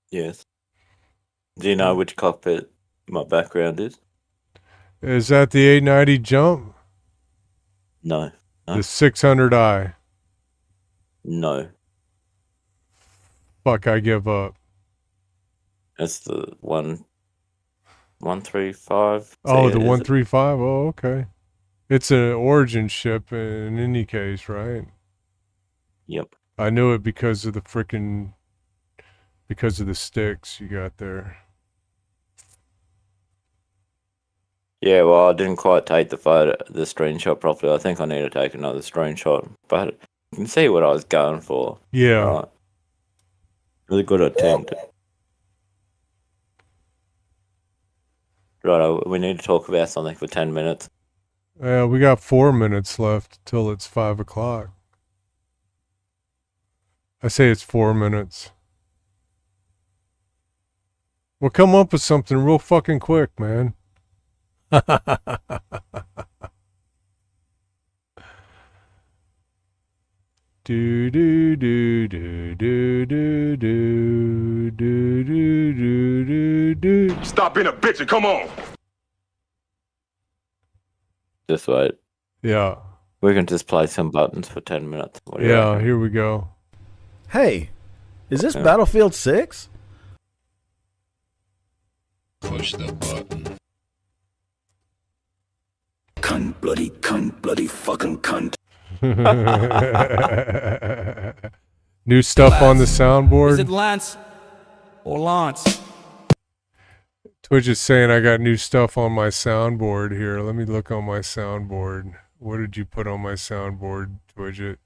Yes. Do you know which cockpit my background is? Is that the 890 jump? No. The 600i. No. Fuck, I give up. It's the 135. Oh, the 135. Oh, okay. It's an origin ship in any case, right? Yep. I knew it because of the sticks you got there. Yeah, well, I didn't quite take the screenshot properly. I think I need to take another screenshot, but you can see what I was going for. Yeah. Right. Really good attempt. Right, we need to talk about something for 10 minutes. We got 4 minutes left till it's 5 o'clock. I say it's 4 minutes. Well, come up with something real fucking quick, man. Do do do do do do do do do do do. Stop being a bitch and come on. Just wait. Yeah. We can just play some buttons for 10 minutes. What do you Yeah, reckon? here we go. Hey, is this Okay. Battlefield 6? Push the button. Cunt, bloody fucking cunt. New stuff on the soundboard. Is it Lance or Lance? Twitch is saying I got new stuff on my soundboard here. Let me look on my soundboard. What did you put on my soundboard, Twidget?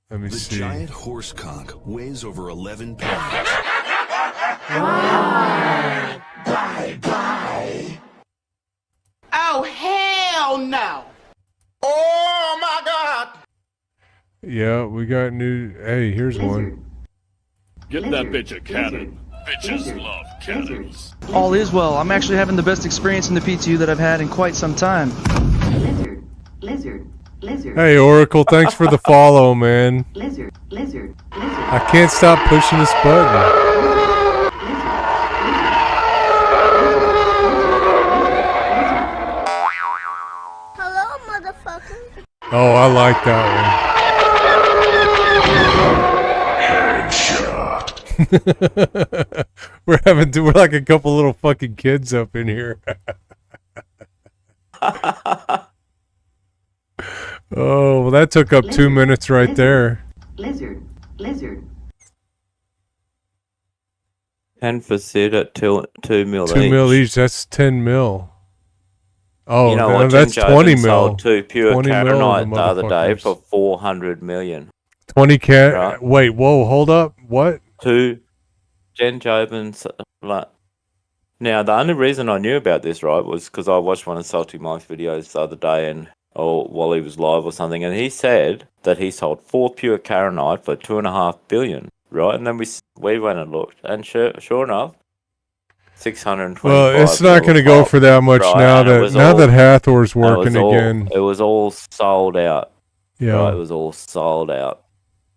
Let me The see. giant horse conch weighs over 11 pounds. Bye. Oh, hell no. Oh, my God. Yeah, we got new. Hey, here's one. Get that bitch a cannon. Bitches love cannons. All is well. I'm actually having the best experience in the P2 that I've had in quite some time. Lizard. Hey, Oracle, thanks for the follow, man. Lizard. I can't stop pushing this button. Hello, motherfucker. Oh, I like that one. We're like a couple little fucking kids up in here. Oh, well, that took up 2 minutes right there. Lizard. 10 for Sid at 2 mil 2 mil each, that's 10 mil. Oh, you know no, what? that's Jim 20 Jobin mil. sold 2 pure 20 mil of Catanite the the other day motherfuckers. for 400 million. 20 cat. Right. Wait, whoa, hold up. What? 2 Jen Jobin's like. Now, the only reason I knew about this, right, was because I watched one of Salty Mike's videos the other day, and while he was live or something, and he said that he sold 4 pure Catanite for 2.5 billion, right? And then we went and looked, and sure enough, 620. Well, it's not going to go for that much now that Hathor's working again. It was all sold out. Yeah. Right, it was all sold out.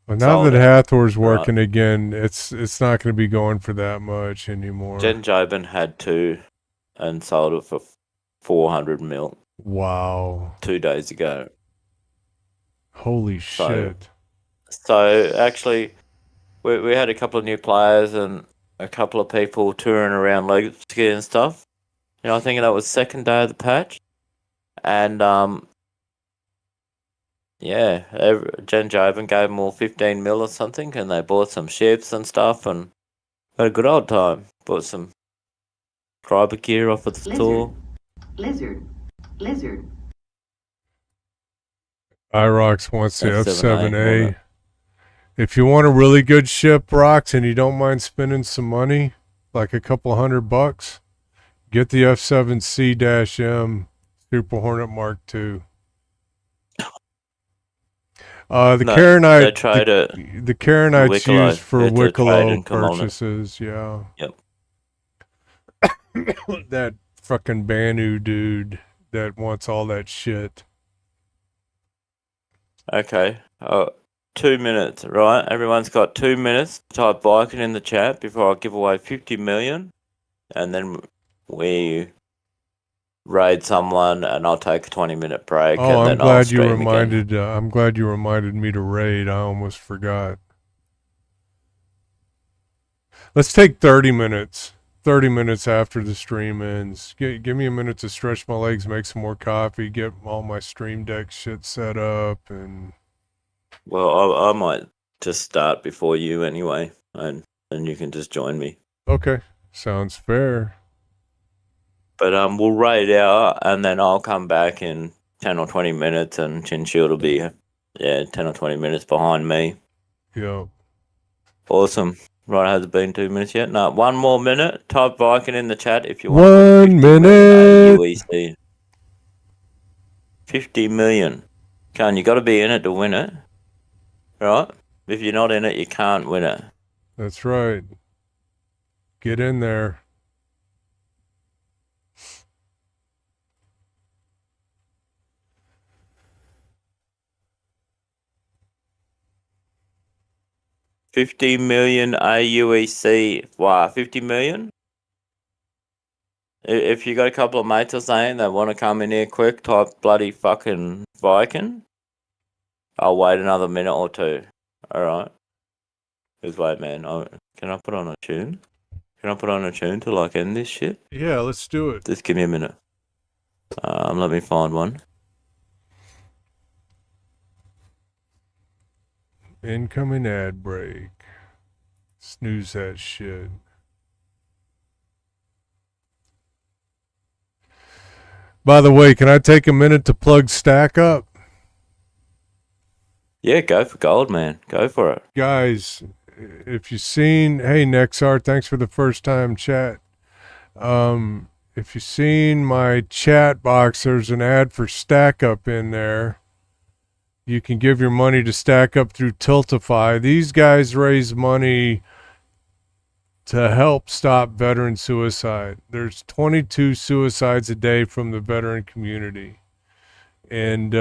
Well, now that Sold out. Hathor's working again, it's not going to be going for that much anymore. Jen Jobin had 2 and sold it for 400 mil. Wow. 2 days ago. Holy shit. So actually, we had a couple of new players and a couple of people touring around Legacy and stuff. You know, I think that was second day of the patch, and yeah, Jen Joven gave them all 15 mil or something, and they bought some ships and stuff, and had a good old time. Bought some Kryber gear off of the store. Lizard. Irox wants the F7A, F7A. If you want a really good ship, Rox, and you don't mind spending some money, like a couple $100, get the F7C-M Super Hornet Mark II. The Karenite, the Karenite's used for Wicklow purchases, yeah. Yep. That fucking Banu dude that wants all that shit. Okay. 2 minutes, right? Everyone's got 2 minutes. Type Viking in the chat before I give away 50 million, and then we raid someone, and I'll take a 20-minute break. Oh, and I'm then I'll glad you stream reminded. again. I'm glad you reminded me to raid. I almost forgot. Let's take 30 minutes. 30 minutes after the stream ends. Give me a minute to stretch my legs, make some more coffee, get all my stream deck shit set up, and. Well, I might just start before you anyway, and then you can just join me. Okay, sounds fair. But we'll raid out, and then I'll come back in 10 or 20 minutes, and Chinshield will be 10 or 20 minutes behind me. Yep. Awesome. Right, has it been 2 minutes yet? No, 1 more minute. Type Viking in the chat if you want. 1 minute. UEC. 50 million. You got to be in it to win it. Right? If you're not in it, you can't win it. That's right. Get in there. $50 million AUEC. Wow, 50 million? If you got a couple of mates or something that want to come in here quick, type bloody fucking Viking. I'll wait another minute or two. Alright. Just wait, man. Can I put on a tune? Can I put on a tune to like end this shit? Yeah, let's do it. Just give me a minute. Let me find one. Incoming ad break. Snooze that shit. By the way, can I take a minute to plug Stack Up? Yeah, go for gold, man. Go for it. Guys, if you've seen, hey Nexar, thanks for the first time chat. If you've seen my chat box, there's an ad for Stack Up in there. You can give your money to Stack Up through Tiltify. These guys raise money to help stop veteran suicide. There's 22 suicides a day from the veteran community. And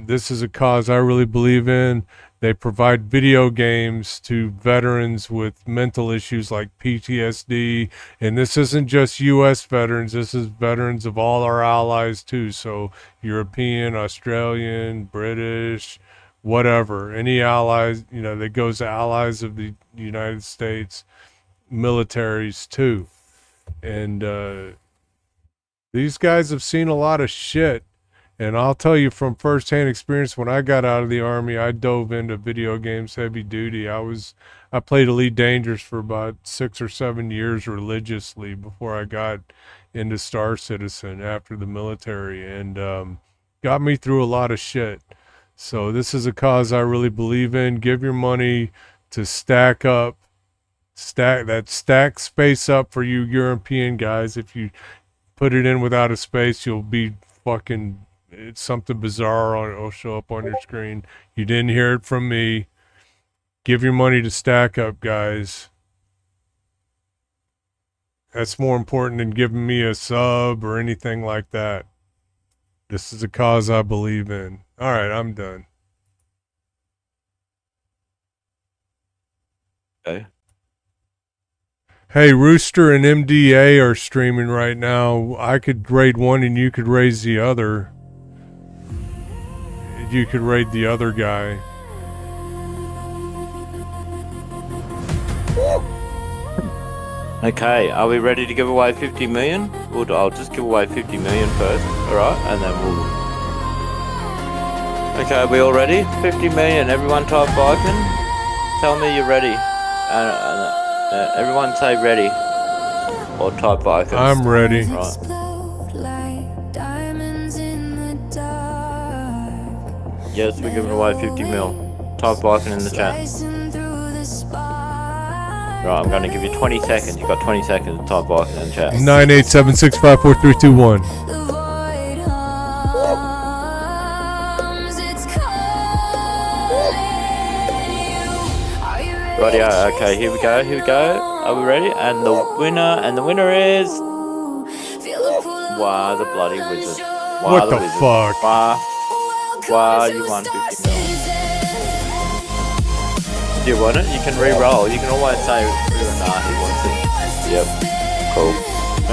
this is a cause I really believe in. They provide video games to veterans with mental issues like PTSD. And this isn't just U.S. veterans. This is veterans of all our allies too. So European, Australian, British, whatever. Any allies, you know, that goes to allies of the United States, militaries too. And these guys have seen a lot of shit. And I'll tell you from firsthand experience, when I got out of the Army, I dove into video games heavy duty. I played Elite Dangerous for about 6 or 7 years religiously before I got into Star Citizen after the military, and got me through a lot of shit. So this is a cause I really believe in. Give your money to Stack Up. Stack space up for you European guys. If you put it in without a space, you'll be fucking... It's something bizarre. It'll show up on your screen. You didn't hear it from me. Give your money to Stack Up, guys. That's more important than giving me a sub or anything like that. This is a cause I believe in. All right, I'm done. Okay. Hey, Rooster and MDA are streaming right now. I could raid one and you could raise the other. you could raid the other guy. Okay, are we ready to give away 50 million? I'll just give away 50 million first, alright? And then we'll... Okay, are we all ready? 50 million, everyone type Viking. Tell me you're ready. Everyone say ready. Or type Viking. I'm ready. Right. Yes, we're giving away 50 mil. Type Viking in the chat. Right, I'm going to give you 20 seconds. You've got 20 seconds to type Viking in the chat. 987654321. Rightio, okay, here we go. Are we ready? And the winner is... Wow, the bloody wizard. Wow, What the wizard. fuck? Wow, you won 50 mil. Do you want it? You can re-roll. You can always say, nah, he wants it. Yep, cool.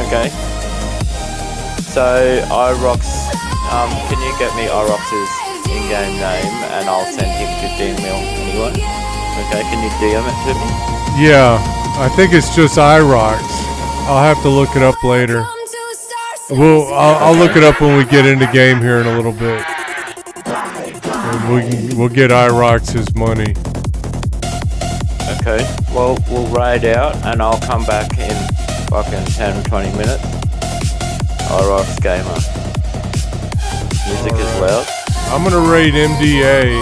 Okay. So, Irox, can you get me Irox's in-game name and I'll send him 15 mil anyway? Okay, can you DM it to me? Yeah, I think it's just IROX. I'll have to look it up later. I'll look it up when we get into game here in a little bit. And we'll get IROX his money. Okay, well, we'll raid out and I'll come back in fucking 10 or 20 minutes. Irox Gamer. Music is loud. I'm gonna raid MDA.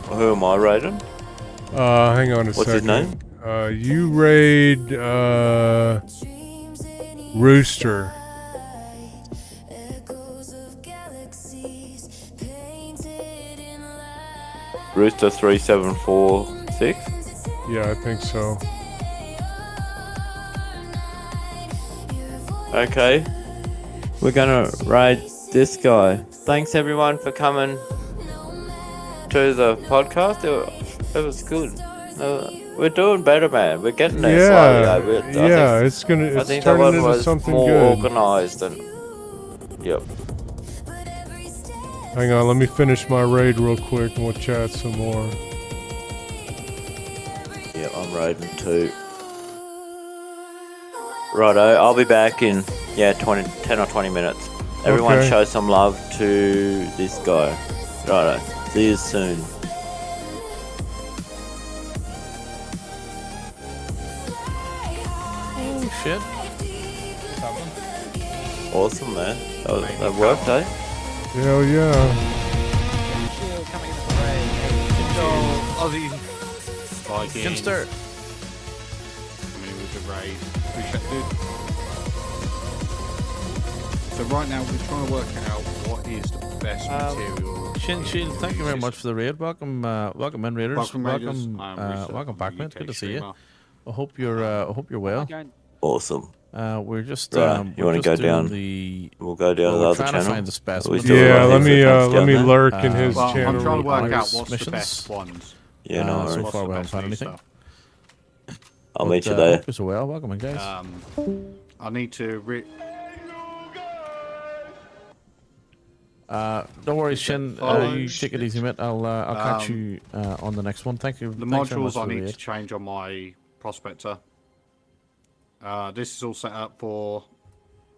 Who am I raiding? Hang on a What's second. his name? You raid, Rooster. Rooster 3746? Yeah, I think so. Okay. We're gonna raid this guy. Thanks everyone for coming to the podcast. It was good. We're doing better, man. We're getting there slowly. It's turning into something more good. organised and yep. Hang on, let me finish my raid real quick and we'll chat some more. Yeah, I'm raiding too. Righto, I'll be back in 10 or 20 minutes. Everyone Okay. show some love to this guy. Righto, see you soon. Oh shit. Awesome, man. That worked, eh? Hell yeah. Aussie. Viking. Can start. Coming in with the raid. Appreciate it, dude. So right now we're trying to work out what is the best material. Shin Shield, thank you very much for the raid. Welcome, welcome in raiders. Welcome, Raiders. Welcome back, mate. Good to see you. streamer. I hope you're well. Awesome. We're just Right, you want to go down? We'll go down to the we're other trying channel. to find the specimen. Yeah, let me lurk in his Well, channel. I'm trying to work real out quick. what's the best ones. Yeah, no So worries. far, we the haven't best found new anything. stuff. I'll meet you there. Hope you're so well. Welcome in, guys. I need to. Don't worry, Shin. You take it easy, mate. I'll catch you on the next one. Thank you. The Thanks very much modules I for the need raid. to change on my prospector. This is all set up for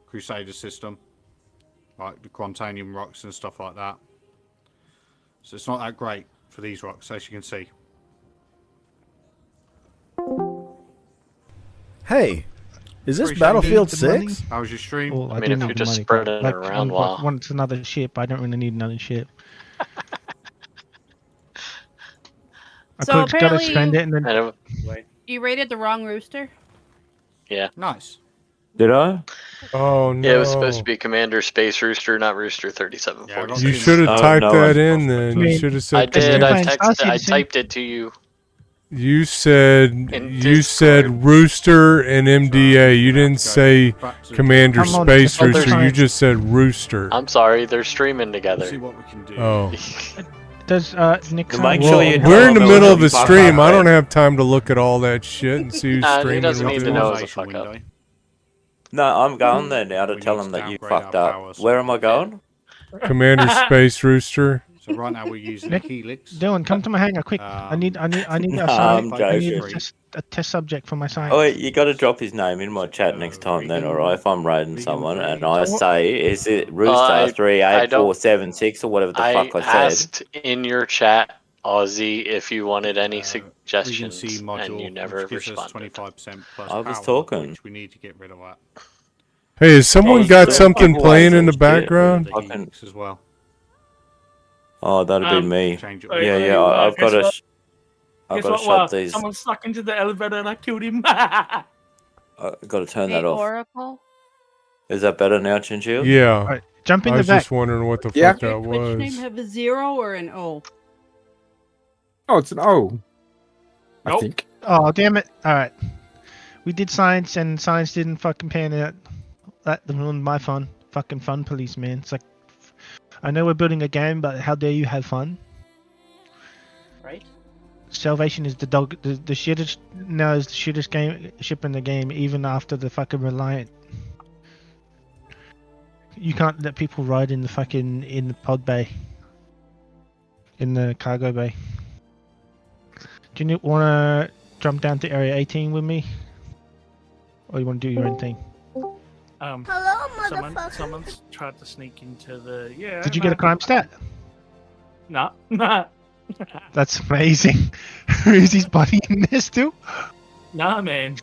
Crusader system, like the Quantanium rocks and stuff like that. So it's not that great for these rocks, as you can see. Hey, is this Appreciate Battlefield the money. 6? How was your stream? Well, I mean, do if need you're the just money, spreading it like, around I well. want another ship. I don't really need another ship. I So could gotta apparently spend it and then. You rated the wrong rooster? Yeah. Nice. Did I? Oh no. Yeah, it was supposed to be Commander Space Rooster, not Rooster 3746. You should have typed that in then. You should have I said. did. I Commander. texted. I typed it to you. You said Discord. Rooster and MDA. You didn't say Commander Come on, Space other Rooster. You time. just said Rooster. I'm sorry, they're streaming together. See what we can do. Oh. Does Nick? Make sure you We're in the tell middle them of a fuck stream. up, I don't man. have time to look at all that shit and see who's He streaming. doesn't with need to who. know it's a fuck up. No, I'm going there now to tell them that you fucked up. Where am I going? Commander Space Rooster. So right now we're using Nick, a helix. Dylan, come to my hangar quick. I need No, a I'm I need joking. a test subject for my science. Oh, wait, you got to drop his name in my chat next time then, alright? If I'm raiding someone and I say, is it Rooster 38476 or whatever the fuck I said? asked in your chat, Aussie, if you wanted any suggestions, Regency module, and you never which gives us responded. 25% plus I was power, talking. Which we need to get rid of that. Hey, has someone got something playing in the Shit. background? The helix as well. Oh, that'd be me. Change it. Yeah, I've got to. I've got to shut these. Someone stuck into the elevator and I killed him. I've got to turn that The off. Oracle? Is that better now, Chinchilla? Yeah. All right, jump in I the was back. just wondering what the Yeah. fuck that Which name was. have a 0 or an O? Oh, it's an O. I Nope. think. Oh, damn it. All right. We did science and science didn't fucking pan out. That ruined my fun. Fucking fun police, man. It's like, I know we're building a game, but how dare you have fun? Right? Salvation is the dog, the shittest, no, it's the shittest ship in the game, even after the fucking Reliant. You can't let people ride in the pod bay. In the cargo bay. Do you want to jump down to area 18 with me? Or you want to do your own thing? Hello, someone's tried to sneak into the Did you get a crime stat? No. That's amazing. Is his buddy in this too? Nah, man.